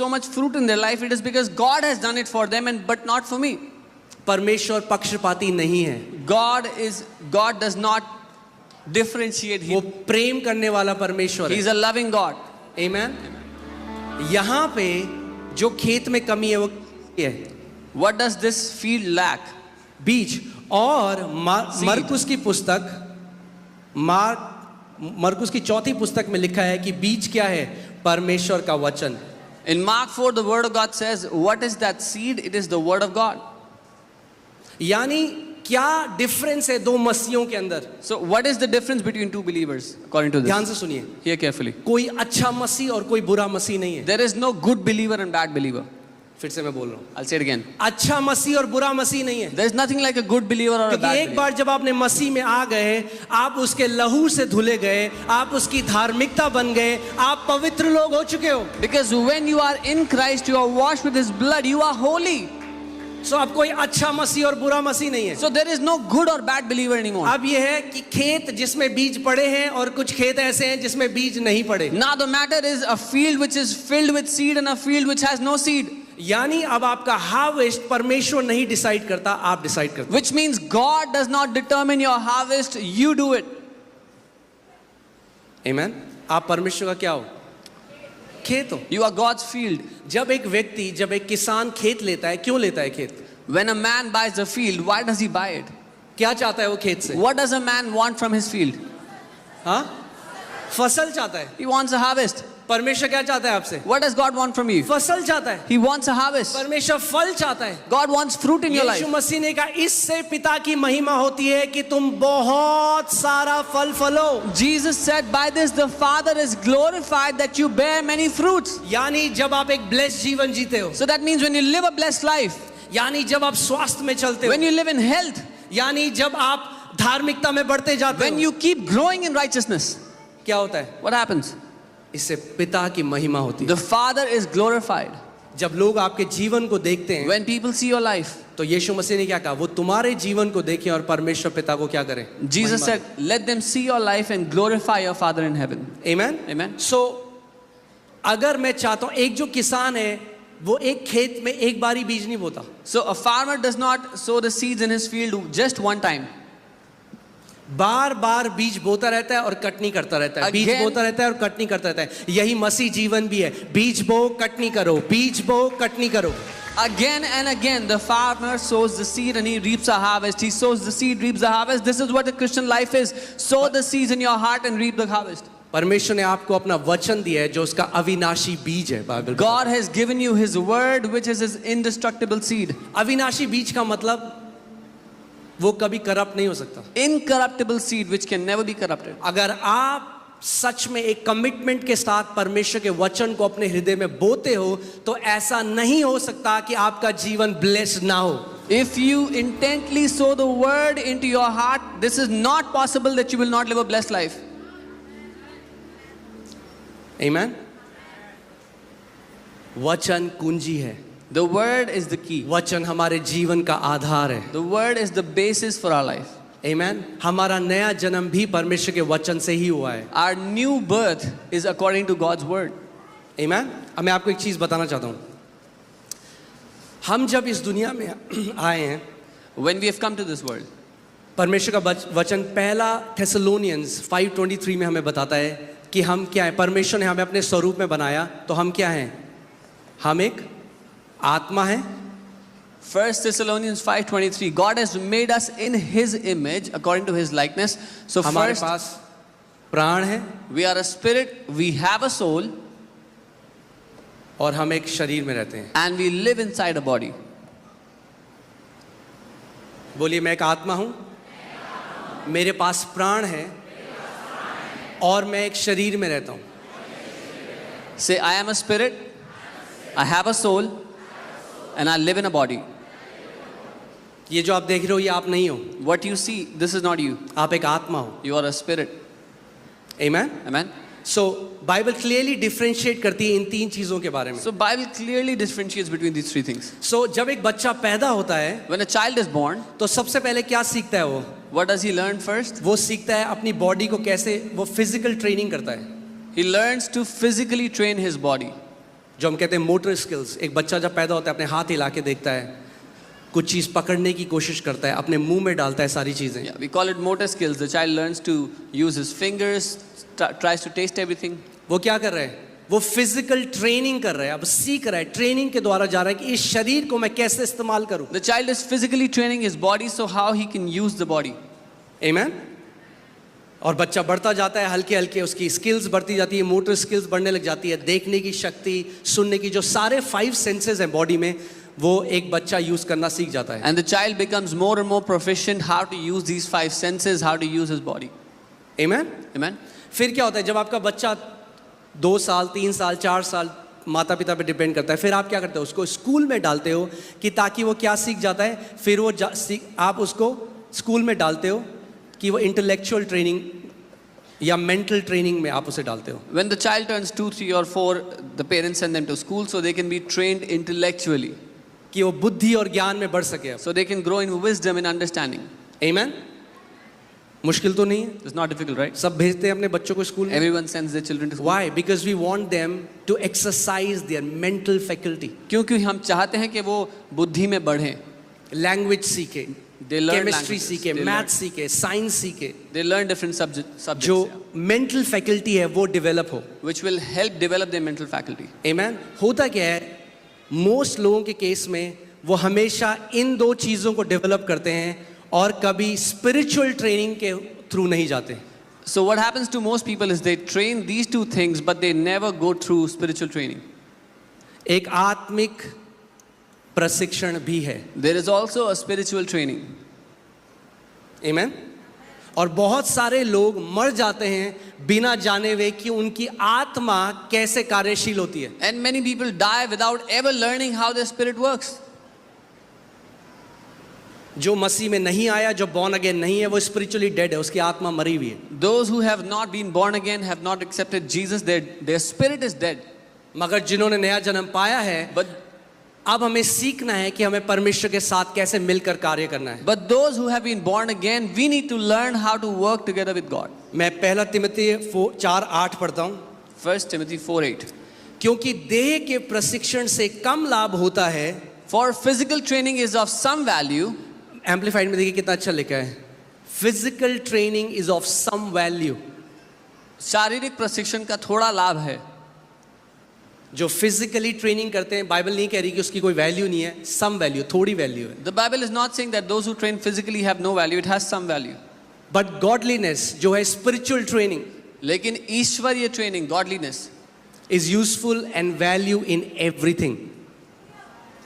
[SPEAKER 2] so much fruit in their life it is because God has done it for them and but not for me.
[SPEAKER 1] परमेश्वर पक्षपाती नहीं है।
[SPEAKER 2] God does not differentiate.
[SPEAKER 1] वो
[SPEAKER 2] He,
[SPEAKER 1] प्रेम करने वाला परमेश्वर
[SPEAKER 2] he's
[SPEAKER 1] है।
[SPEAKER 2] a loving God.
[SPEAKER 1] आमेन। यहाँ पे जो खेत में कमी है वो ये है,
[SPEAKER 2] What does this field lack?
[SPEAKER 1] बीज। और
[SPEAKER 2] Seed.
[SPEAKER 1] मरकुस की पुस्तक मरकुस की चौथी पुस्तक में लिखा है कि बीज क्या है? परमेश्वर का वचन।
[SPEAKER 2] In Mark 4, the word of God says, what is that seed? It is the word of God.
[SPEAKER 1] यानी क्या डिफरेंस है दो मसीहों के अंदर?
[SPEAKER 2] So what is the difference between two believers according to
[SPEAKER 1] ध्यान
[SPEAKER 2] this?
[SPEAKER 1] से सुनिए,
[SPEAKER 2] Hear carefully.
[SPEAKER 1] कोई अच्छा मसीह और कोई बुरा मसीह नहीं है।
[SPEAKER 2] There is no good believer and bad believer.
[SPEAKER 1] फिर से मैं बोल रहा हूँ,
[SPEAKER 2] I'll say it again.
[SPEAKER 1] अच्छा मसीह और बुरा मसीह नहीं है।
[SPEAKER 2] There is nothing like a good believer or a
[SPEAKER 1] क्योंकि
[SPEAKER 2] bad
[SPEAKER 1] एक
[SPEAKER 2] believer.
[SPEAKER 1] बार जब आपने मसीह में आ गए, आप उसके लहू से धुले गए, आप उसकी धार्मिकता बन गए, आप पवित्र लोग हो चुके हो।
[SPEAKER 2] Because when you are in Christ, you are washed with His blood, you are holy.
[SPEAKER 1] सो अब कोई अच्छा मसीह और बुरा मसीह नहीं है।
[SPEAKER 2] So there is no good or bad believer anymore.
[SPEAKER 1] अब यह है कि खेत जिसमें बीज पड़े हैं और कुछ खेत ऐसे हैं जिसमें बीज नहीं पड़े।
[SPEAKER 2] Now the matter is a field which is filled with seed and a field which has no seed.
[SPEAKER 1] यानी अब आपका हार्वेस्ट परमेश्वर नहीं डिसाइड करता, आप डिसाइड करते।
[SPEAKER 2] Which means God does not determine your harvest, you do it.
[SPEAKER 1] आमेन। आप परमेश्वर का क्या हो? खेत हो।
[SPEAKER 2] You are God's field.
[SPEAKER 1] जब एक किसान खेत लेता है, क्यों लेता है खेत?
[SPEAKER 2] When a man buys a field, why does he buy it?
[SPEAKER 1] क्या चाहता है वो खेत से?
[SPEAKER 2] What does a man want from his field?
[SPEAKER 1] हाँ, फसल चाहता है।
[SPEAKER 2] He wants a harvest.
[SPEAKER 1] परमेश्वर क्या चाहता है आपसे?
[SPEAKER 2] What does God want from you?
[SPEAKER 1] फसल चाहता है।
[SPEAKER 2] He wants a harvest.
[SPEAKER 1] परमेश्वर फल चाहता है।
[SPEAKER 2] God wants fruit in your
[SPEAKER 1] Yeshu
[SPEAKER 2] life.
[SPEAKER 1] मसीह ने कहा इससे पिता की महिमा होती है कि तुम बहुत सारा फल फलो।
[SPEAKER 2] Jesus said, by this the Father is glorified that you bear many fruits.
[SPEAKER 1] यानी जब आप एक ब्लेस्ड जीवन जीते हो,
[SPEAKER 2] So that means when you live a blessed life,
[SPEAKER 1] यानी जब आप स्वास्थ्य में चलते
[SPEAKER 2] when
[SPEAKER 1] हो,
[SPEAKER 2] you live in health,
[SPEAKER 1] यानी जब आप धार्मिकता में बढ़ते जाते
[SPEAKER 2] when
[SPEAKER 1] हो,
[SPEAKER 2] you keep growing in righteousness,
[SPEAKER 1] क्या होता है?
[SPEAKER 2] what happens?
[SPEAKER 1] इससे पिता की महिमा होती है।
[SPEAKER 2] The Father is glorified.
[SPEAKER 1] जब लोग आपके जीवन को देखते हैं,
[SPEAKER 2] When people see your life,
[SPEAKER 1] तो यीशु मसीह ने क्या कहा? वो तुम्हारे जीवन को देखें और परमेश्वर पिता को क्या करें?
[SPEAKER 2] Jesus said, let them see your life and glorify your Father in heaven.
[SPEAKER 1] Amen.
[SPEAKER 2] Amen.
[SPEAKER 1] सो अगर मैं चाहता हूं, एक जो किसान है वो एक खेत में एक बारी बीज नहीं बोता।
[SPEAKER 2] So a farmer does not sow the seeds in his field just one time.
[SPEAKER 1] बार बार बीज बोता रहता है और कटनी करता रहता है, बीज
[SPEAKER 2] Again-
[SPEAKER 1] बोता रहता है और कटनी करता रहता है। यही मसीह जीवन भी है, बीज बो कटनी करो, बीज बो कटनी करो।
[SPEAKER 2] Again and again, the farmer sows the seed and he reaps a harvest. He sows the seed, reaps the harvest. This is what the Christian life is. Sow the seeds in your heart and reap the harvest.
[SPEAKER 1] परमेश्वर ने आपको अपना वचन दिया है जो उसका अविनाशी बीज है। Bible
[SPEAKER 2] God has given you His word, which is His indestructible seed.
[SPEAKER 1] अविनाशी बीज का मतलब वो कभी करप्ट नहीं हो सकता।
[SPEAKER 2] Incorruptible seed, which can never be corrupted.
[SPEAKER 1] अगर आप सच में एक कमिटमेंट के साथ परमेश्वर के वचन को अपने हृदय में बोते हो तो ऐसा नहीं हो सकता कि आपका जीवन ब्लेस्ड ना हो।
[SPEAKER 2] If you intently sow the word into your heart, this is not possible that you will not live a blessed life.
[SPEAKER 1] आमेन। वचन कुंजी है,
[SPEAKER 2] The word is the key.
[SPEAKER 1] वचन हमारे जीवन का आधार है।
[SPEAKER 2] The word is the basis for our life.
[SPEAKER 1] आमेन। हमारा नया जन्म भी परमेश्वर के वचन से ही हुआ है।
[SPEAKER 2] Our new birth is according to God's word.
[SPEAKER 1] आमेन। अब मैं आपको एक चीज बताना चाहता हूं, हम जब इस दुनिया में आए हैं,
[SPEAKER 2] When we have come to this world,
[SPEAKER 1] परमेश्वर का वचन पहला थेसलोनियंस 5:23 में हमें बताता है कि हम क्या है। परमेश्वर ने हमें अपने स्वरूप में बनाया, तो हम क्या हैं? हम एक आत्मा है।
[SPEAKER 2] 1 Thessalonians 5:23, God has made us in His image according to His likeness. So
[SPEAKER 1] हमारे
[SPEAKER 2] first,
[SPEAKER 1] पास प्राण है
[SPEAKER 2] we are a spirit, we have a soul,
[SPEAKER 1] और हम एक शरीर में रहते हैं।
[SPEAKER 2] and we live inside a body.
[SPEAKER 1] बोलिए, मैं एक आत्मा हूं, मेरे पास प्राण है और मैं एक शरीर में रहता हूं।
[SPEAKER 2] Say, I am a spirit, I have a soul, and I live in a body.
[SPEAKER 1] ये जो आप देख रहे हो ये आप नहीं हो,
[SPEAKER 2] What you see, this is not you.
[SPEAKER 1] आप एक आत्मा हो।
[SPEAKER 2] You are a spirit.
[SPEAKER 1] Amen.
[SPEAKER 2] Amen.
[SPEAKER 1] So Bible clearly differentiate करती है इन तीन चीजों के बारे में।
[SPEAKER 2] So Bible clearly differentiates between these three things.
[SPEAKER 1] सो जब एक बच्चा पैदा होता है
[SPEAKER 2] When a child is born,
[SPEAKER 1] तो सबसे पहले क्या सीखता है वो?
[SPEAKER 2] what does he learn first?
[SPEAKER 1] वो सीखता है अपनी बॉडी को कैसे, वो फिजिकल ट्रेनिंग करता है,
[SPEAKER 2] He learns to physically train his body.
[SPEAKER 1] जो हम कहते हैं मोटर स्किल्स। एक बच्चा जब पैदा होता है अपने हाथ हिला के देखता है, कुछ चीज़ पकड़ने की कोशिश करता है, अपने मुंह में डालता है सारी चीज़ें.
[SPEAKER 2] Yeah, we call it motor skills. The child learns to use his fingers, tries to taste everything.
[SPEAKER 1] वो क्या कर रहा है? वो फिजिकल ट्रेनिंग कर रहा है, अब सीख रहा है, ट्रेनिंग के द्वारा जा रहा है कि इस शरीर को मैं कैसे इस्तेमाल करूं.
[SPEAKER 2] The child is physically training his body, so how he can use the body.
[SPEAKER 1] Amen? और बच्चा बढ़ता जाता है, हल्के हल्के उसकी स्किल्स बढ़ती जाती है, मोटर स्किल्स बढ़ने लग जाती है, देखने की शक्ति, सुनने की, जो सारे 5 सेंसेस हैं बॉडी में, वो एक बच्चा यूज करना सीख जाता है.
[SPEAKER 2] And the child becomes more and more proficient how to use these 5 senses, how to use his body.
[SPEAKER 1] Amen?
[SPEAKER 2] Amen?
[SPEAKER 1] फिर क्या होता है जब आपका बच्चा 2 साल, 3 साल, 4 साल, माता पिता पे डिपेंड करता है, फिर आप क्या करते हो? उसको स्कूल में डालते हो कि ताकि वो क्या सीख जाता है, फिर वो आप उसको स्कूल में डालते हो कि वो इंटेलेक्चुअल ट्रेनिंग या मेंटल ट्रेनिंग में आप उसे डालते हो.
[SPEAKER 2] When the child turns 2, 3 or 4, the parents send them to school so they can be trained intellectually.
[SPEAKER 1] कि वो बुद्धि और ज्ञान में बढ़ सके.
[SPEAKER 2] So they can grow in wisdom and understanding.
[SPEAKER 1] Amen? मुश्किल तो नहीं है?
[SPEAKER 2] It's not difficult, right?
[SPEAKER 1] सब भेजते हैं अपने बच्चों को स्कूल में.
[SPEAKER 2] Everyone sends their children to school.
[SPEAKER 1] Why? Because we want them to exercise their mental faculty.
[SPEAKER 2] क्योंकि हम चाहते हैं कि वो बुद्धि में बढ़ें.
[SPEAKER 1] लैंग्वेज सीखे,
[SPEAKER 2] They learn
[SPEAKER 1] केमिस्ट्री
[SPEAKER 2] languages.
[SPEAKER 1] सीखे,
[SPEAKER 2] They
[SPEAKER 1] मैथ
[SPEAKER 2] learn-
[SPEAKER 1] सीखे, साइंस सीखे,
[SPEAKER 2] They learn different subjects,
[SPEAKER 1] जो मेंटल फैकल्टी है वो डेवलप हो.
[SPEAKER 2] which will help develop their mental faculty.
[SPEAKER 1] Amen? होता क्या है, मोस्ट लोगों के केस में वो हमेशा इन 2 चीज़ों को डेवलप करते हैं और कभी स्पिरिचुअल ट्रेनिंग के थ्रू नहीं जाते.
[SPEAKER 2] So what happens to most people is they train these 2 things, but they never go through spiritual training.
[SPEAKER 1] एक आत्मिक प्रशिक्षण भी है.
[SPEAKER 2] There is also a spiritual training.
[SPEAKER 1] Amen? और बहुत सारे लोग मर जाते हैं बिना जाने हुए कि उनकी आत्मा कैसे कार्यशील होती है.
[SPEAKER 2] And many people die without ever learning how their spirit works.
[SPEAKER 1] जो मसीह में नहीं आया, जो बॉर्न अगेन नहीं है, वो स्पिरिचुअली डेड है, उसकी आत्मा मरी हुई है.
[SPEAKER 2] Those who have not been born again, have not accepted Jesus, their spirit is dead.
[SPEAKER 1] मगर जिन्होंने नया जन्म पाया है,
[SPEAKER 2] But
[SPEAKER 1] अब हमें सीखना है कि हमें परमेश्वर के साथ कैसे मिलकर कार्य करना है.
[SPEAKER 2] But those who have been born again, we need to learn how to work together with God.
[SPEAKER 1] मैं 1 तिमोथी 4:8 पढ़ता हूँ.
[SPEAKER 2] 1 Timothy 4:8.
[SPEAKER 1] क्योंकि देह के प्रशिक्षण से कम लाभ होता है.
[SPEAKER 2] For physical training is of some value.
[SPEAKER 1] Amplified में देखिए कितना अच्छा लिखा है. Physical training is of some value.
[SPEAKER 2] शारीरिक प्रशिक्षण का थोड़ा लाभ है.
[SPEAKER 1] जो फिजिकली ट्रेनिंग करते हैं, बाइबल नहीं कह रही कि उसकी कोई वैल्यू नहीं है, सम वैल्यू, थोड़ी वैल्यू है.
[SPEAKER 2] The Bible is not saying that those who train physically have no value. It has some value.
[SPEAKER 1] But godliness जो है स्पिरिचुअल ट्रेनिंग
[SPEAKER 2] लेकिन ईश्वरीय training, godliness,
[SPEAKER 1] is useful and value in everything.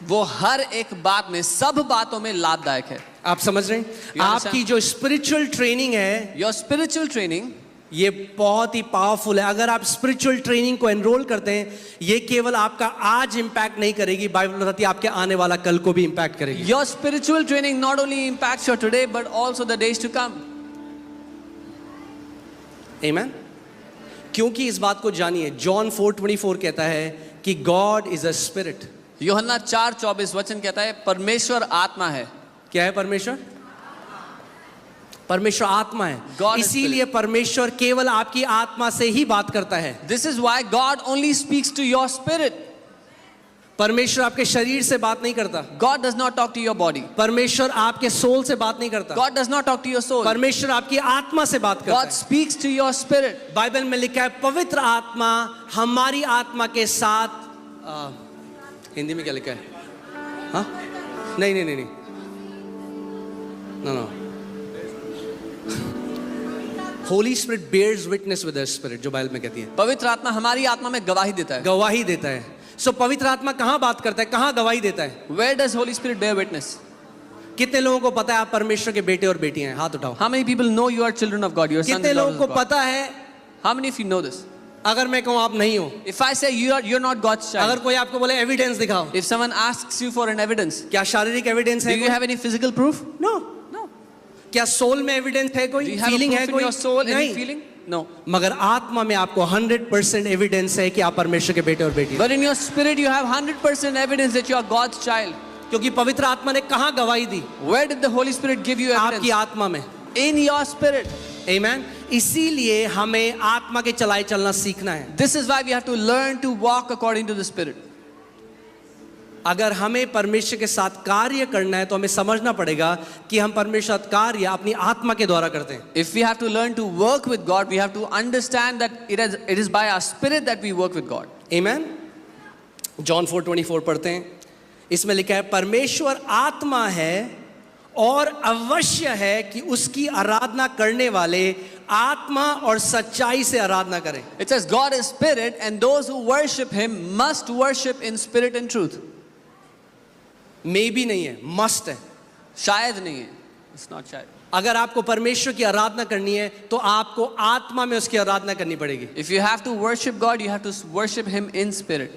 [SPEAKER 2] वो हर एक बात में, सब बातों में लाभदायक है.
[SPEAKER 1] आप समझ रहे हैं?
[SPEAKER 2] You understand?
[SPEAKER 1] आपकी जो स्पिरिचुअल ट्रेनिंग है,
[SPEAKER 2] Your spiritual training,
[SPEAKER 1] ये बहुत ही पावरफुल है. अगर आप स्पिरिचुअल ट्रेनिंग को एनरोल करते हैं, ये केवल आपका आज इंपैक्ट नहीं करेगी, बाइबल बताती है आपके आने वाला कल को भी इंपैक्ट करेगी.
[SPEAKER 2] your spiritual training not only impacts your today but also the days to come.
[SPEAKER 1] आमेन? क्योंकि इस बात को जानिए, जॉन 4:24 कहता है कि गॉड इज अ स्पिरिट.
[SPEAKER 2] यूहन्ना 4:24 वचन कहता है परमेश्वर आत्मा है.
[SPEAKER 1] क्या है परमेश्वर? परमेश्वर आत्मा है.
[SPEAKER 2] God is
[SPEAKER 1] इसीलिए परमेश्वर केवल आपकी आत्मा से ही बात करता है.
[SPEAKER 2] This is why God only speaks to your spirit.
[SPEAKER 1] परमेश्वर आपके शरीर से बात नहीं करता.
[SPEAKER 2] God does not talk to your body.
[SPEAKER 1] परमेश्वर आपके सोल से बात नहीं करता.
[SPEAKER 2] God does not talk to your soul.
[SPEAKER 1] परमेश्वर आपकी आत्मा से बात करता
[SPEAKER 2] God
[SPEAKER 1] है.
[SPEAKER 2] speaks to your spirit.
[SPEAKER 1] Bible में लिखा है पवित्र आत्मा हमारी आत्मा के साथ हिंदी में क्या लिखा है? हाँ, नहीं no. Holy spirit bears witness with the spirit, जो बाइबल में कहती है.
[SPEAKER 2] पवित्र आत्मा हमारी आत्मा में गवाही देता है.
[SPEAKER 1] गवाही देता है. सो पवित्र आत्मा कहाँ बात करता है, कहाँ गवाही देता है?
[SPEAKER 2] Where does Holy Spirit bear witness?
[SPEAKER 1] कितने लोगों को पता है आप परमेश्वर के बेटे और बेटियां हैं? हाथ उठाओ.
[SPEAKER 2] How many people know you are children of God? You are sons
[SPEAKER 1] कितने
[SPEAKER 2] and
[SPEAKER 1] लोगों
[SPEAKER 2] daughters
[SPEAKER 1] को
[SPEAKER 2] of God?
[SPEAKER 1] पता है?
[SPEAKER 2] How many of you know this?
[SPEAKER 1] अगर मैं कहूँ आप नहीं हो,
[SPEAKER 2] If I say you're not God's
[SPEAKER 1] अगर
[SPEAKER 2] child,
[SPEAKER 1] कोई आपको बोले एविडेंस दिखाओ,
[SPEAKER 2] if someone asks you for an evidence,
[SPEAKER 1] क्या शारीरिक एविडेंस
[SPEAKER 2] do
[SPEAKER 1] है?
[SPEAKER 2] you have any physical proof?
[SPEAKER 1] नो.
[SPEAKER 2] No.
[SPEAKER 1] क्या सोल में एविडेंस है?
[SPEAKER 2] Do
[SPEAKER 1] कोई
[SPEAKER 2] you have a
[SPEAKER 1] फीलिंग है?
[SPEAKER 2] proof in
[SPEAKER 1] कोई
[SPEAKER 2] your soul? Any
[SPEAKER 1] नहीं.
[SPEAKER 2] feeling? No.
[SPEAKER 1] मगर आत्मा में आपको 100% एविडेंस है कि आप परमेश्वर के बेटे और बेटी हैं.
[SPEAKER 2] But in your spirit you have 100% evidence that you are God's child.
[SPEAKER 1] क्योंकि पवित्र आत्मा ने कहाँ गवाही दी?
[SPEAKER 2] Where did the Holy Spirit give you
[SPEAKER 1] आपकी
[SPEAKER 2] evidence?
[SPEAKER 1] आत्मा में.
[SPEAKER 2] In your spirit.
[SPEAKER 1] आमेन. इसीलिए हमें आत्मा के चलाए चलना सीखना है.
[SPEAKER 2] This is why we have to learn to walk according to the Spirit.
[SPEAKER 1] अगर हमें परमेश्वर के साथ कार्य करना है तो हमें समझना पड़ेगा कि हम परमेश्वर के साथ कार्य अपनी आत्मा के द्वारा करते हैं.
[SPEAKER 2] If we have to learn to work with God, we have to understand that it is by our spirit that we work with God.
[SPEAKER 1] Amen. John 4:24 पढ़ते हैं. इसमें लिखा है परमेश्वर आत्मा है और अवश्य है कि उसकी आराधना करने वाले आत्मा और सच्चाई से आराधना करें.
[SPEAKER 2] It says God is spirit and those who worship him must worship in spirit and truth.
[SPEAKER 1] मे भी नहीं है, मस्ट है.
[SPEAKER 2] शायद नहीं है. It's not शायद.
[SPEAKER 1] अगर आपको परमेश्वर की आराधना करनी है तो आपको आत्मा में उसकी आराधना करनी पड़ेगी.
[SPEAKER 2] If you have to worship God, you have to worship him in spirit.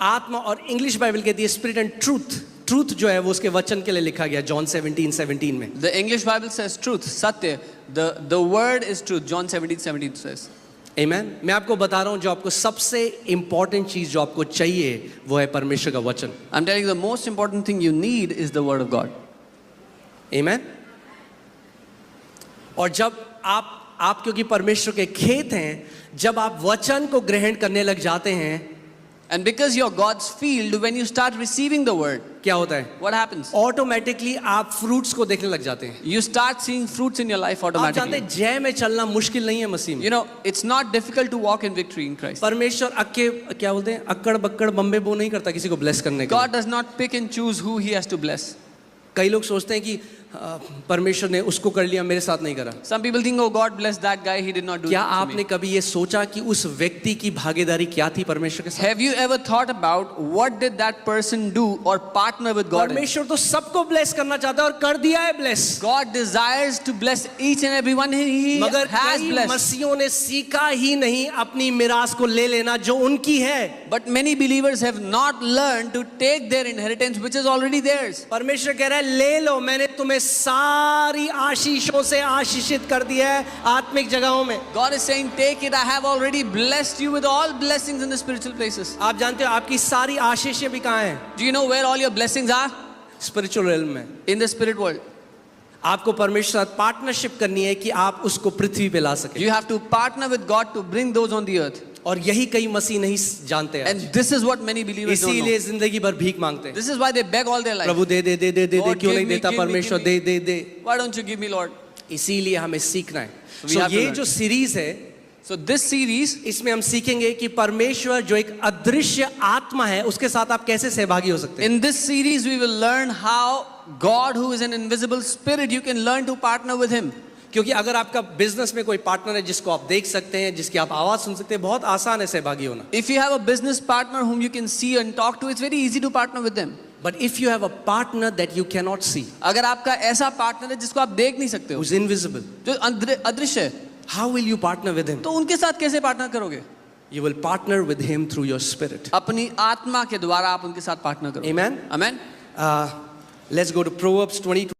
[SPEAKER 1] आत्मा, और इंग्लिश बाइबल कहती है स्पिरिट एंड ट्रूथ. ट्रूथ जो है वो उसके वचन के लिए लिखा गया जॉन 17:17 में.
[SPEAKER 2] The English Bible says truth, satya. The word is truth. John 17:17 says.
[SPEAKER 1] आमेन. मैं आपको बता रहा हूं जो आपको सबसे इंपॉर्टेंट चीज जो आपको चाहिए वो है परमेश्वर का वचन.
[SPEAKER 2] I'm telling you the most important thing you need is the word of God.
[SPEAKER 1] आमेन. और जब आप क्योंकि परमेश्वर के खेत हैं, जब आप वचन को ग्रहण करने लग जाते हैं,
[SPEAKER 2] And because you're God's field, when you start receiving the word,
[SPEAKER 1] क्या होता है?
[SPEAKER 2] what happens?
[SPEAKER 1] ऑटोमेटिकली आप फ्रूट्स को देखने लग जाते हैं.
[SPEAKER 2] You start seeing fruits in your life
[SPEAKER 1] आप जानते
[SPEAKER 2] automatically.
[SPEAKER 1] हैं जय में चलना मुश्किल नहीं है मसीह में.
[SPEAKER 2] You know, it's not difficult to walk in victory in Christ.
[SPEAKER 1] परमेश्वर क्या बोलते हैं, अक्कड़ बक्कड़ बम्बे बो नहीं करता किसी को ब्लेस करने के लिए.
[SPEAKER 2] God does not pick and choose who he has to bless.
[SPEAKER 1] कई लोग सोचते हैं कि परमेश्वर ने उसको कर लिया, मेरे साथ नहीं करा.
[SPEAKER 2] Some people think, oh, God bless that guy, he did not do
[SPEAKER 1] क्या
[SPEAKER 2] it to
[SPEAKER 1] आपने
[SPEAKER 2] me.
[SPEAKER 1] कभी ये सोचा कि उस व्यक्ति की भागीदारी क्या थी परमेश्वर के साथ?
[SPEAKER 2] Have you ever thought about what did that person do or partner with God in?
[SPEAKER 1] परमेश्वर तो सबको ब्लेस करना चाहता है और कर दिया है bless.
[SPEAKER 2] God desires to bless each and everyone he
[SPEAKER 1] मगर
[SPEAKER 2] has
[SPEAKER 1] कई
[SPEAKER 2] blessed.
[SPEAKER 1] मसीहों ने सीखा ही नहीं अपनी मिरास को ले लेना जो उनकी है.
[SPEAKER 2] But many believers have not learned to take their inheritance which is already theirs.
[SPEAKER 1] परमेश्वर कह रहा है ले लो, मैंने तुम्हें सारी आशीषों से आशीषित कर दिया है आत्मिक जगहों में.
[SPEAKER 2] God is saying, take it, I have already blessed you with all blessings in the spiritual places.
[SPEAKER 1] आप जानते हो आपकी सारी आशीषें भी कहाँ हैं?
[SPEAKER 2] Do you know where all your blessings are?
[SPEAKER 1] Spiritual realm में.
[SPEAKER 2] In the spirit world.
[SPEAKER 1] आपको परमेश्वर के साथ पार्टनरशिप करनी है कि आप उसको पृथ्वी पे ला सके.
[SPEAKER 2] You have to partner with God to bring those on the earth.
[SPEAKER 1] और यही कई मसीह नहीं जानते हैं.
[SPEAKER 2] And this is what many believers don't
[SPEAKER 1] इसीलिए
[SPEAKER 2] know.
[SPEAKER 1] जिंदगी भर भीख मांगते हैं.
[SPEAKER 2] This is why they beg all their life.
[SPEAKER 1] Prabhu they they they they they
[SPEAKER 2] Lord,
[SPEAKER 1] क्यों
[SPEAKER 2] give
[SPEAKER 1] नहीं
[SPEAKER 2] me,
[SPEAKER 1] देता
[SPEAKER 2] give me,
[SPEAKER 1] परमेश्वर?
[SPEAKER 2] give
[SPEAKER 1] they
[SPEAKER 2] me.
[SPEAKER 1] They they.
[SPEAKER 2] Why don't you give me, Lord?
[SPEAKER 1] इसीलिए हमें सीखना है.
[SPEAKER 2] So we
[SPEAKER 1] So
[SPEAKER 2] have to
[SPEAKER 1] ये
[SPEAKER 2] learn.
[SPEAKER 1] जो सीरीज है
[SPEAKER 2] So this series,
[SPEAKER 1] इसमें हम सीखेंगे कि परमेश्वर जो एक अदृश्य आत्मा है उसके साथ आप कैसे सहभागी हो सकते हैं.
[SPEAKER 2] in this series we will learn how God, who is an invisible spirit, you can learn to partner with him.
[SPEAKER 1] क्योंकि अगर आपका बिजनेस में कोई पार्टनर है जिसको आप देख सकते हैं, जिसकी आप आवाज सुन सकते हैं, बहुत आसान है सहभागी होना.
[SPEAKER 2] If you have a business partner whom you can see and talk to, it's very easy to partner with them.
[SPEAKER 1] But if you have a partner that you cannot see,
[SPEAKER 2] अगर आपका ऐसा पार्टनर है जिसको आप देख नहीं सकते हो,
[SPEAKER 1] who's invisible,
[SPEAKER 2] जो अदृश्य है,
[SPEAKER 1] how will you partner with him?
[SPEAKER 2] तो उनके साथ कैसे पार्टनर करोगे?
[SPEAKER 1] You will partner with him through your spirit.
[SPEAKER 2] अपनी आत्मा के द्वारा आप उनके साथ पार्टनर करोगे.
[SPEAKER 1] Amen.
[SPEAKER 2] Amen.
[SPEAKER 1] Let's go to Proverbs 20.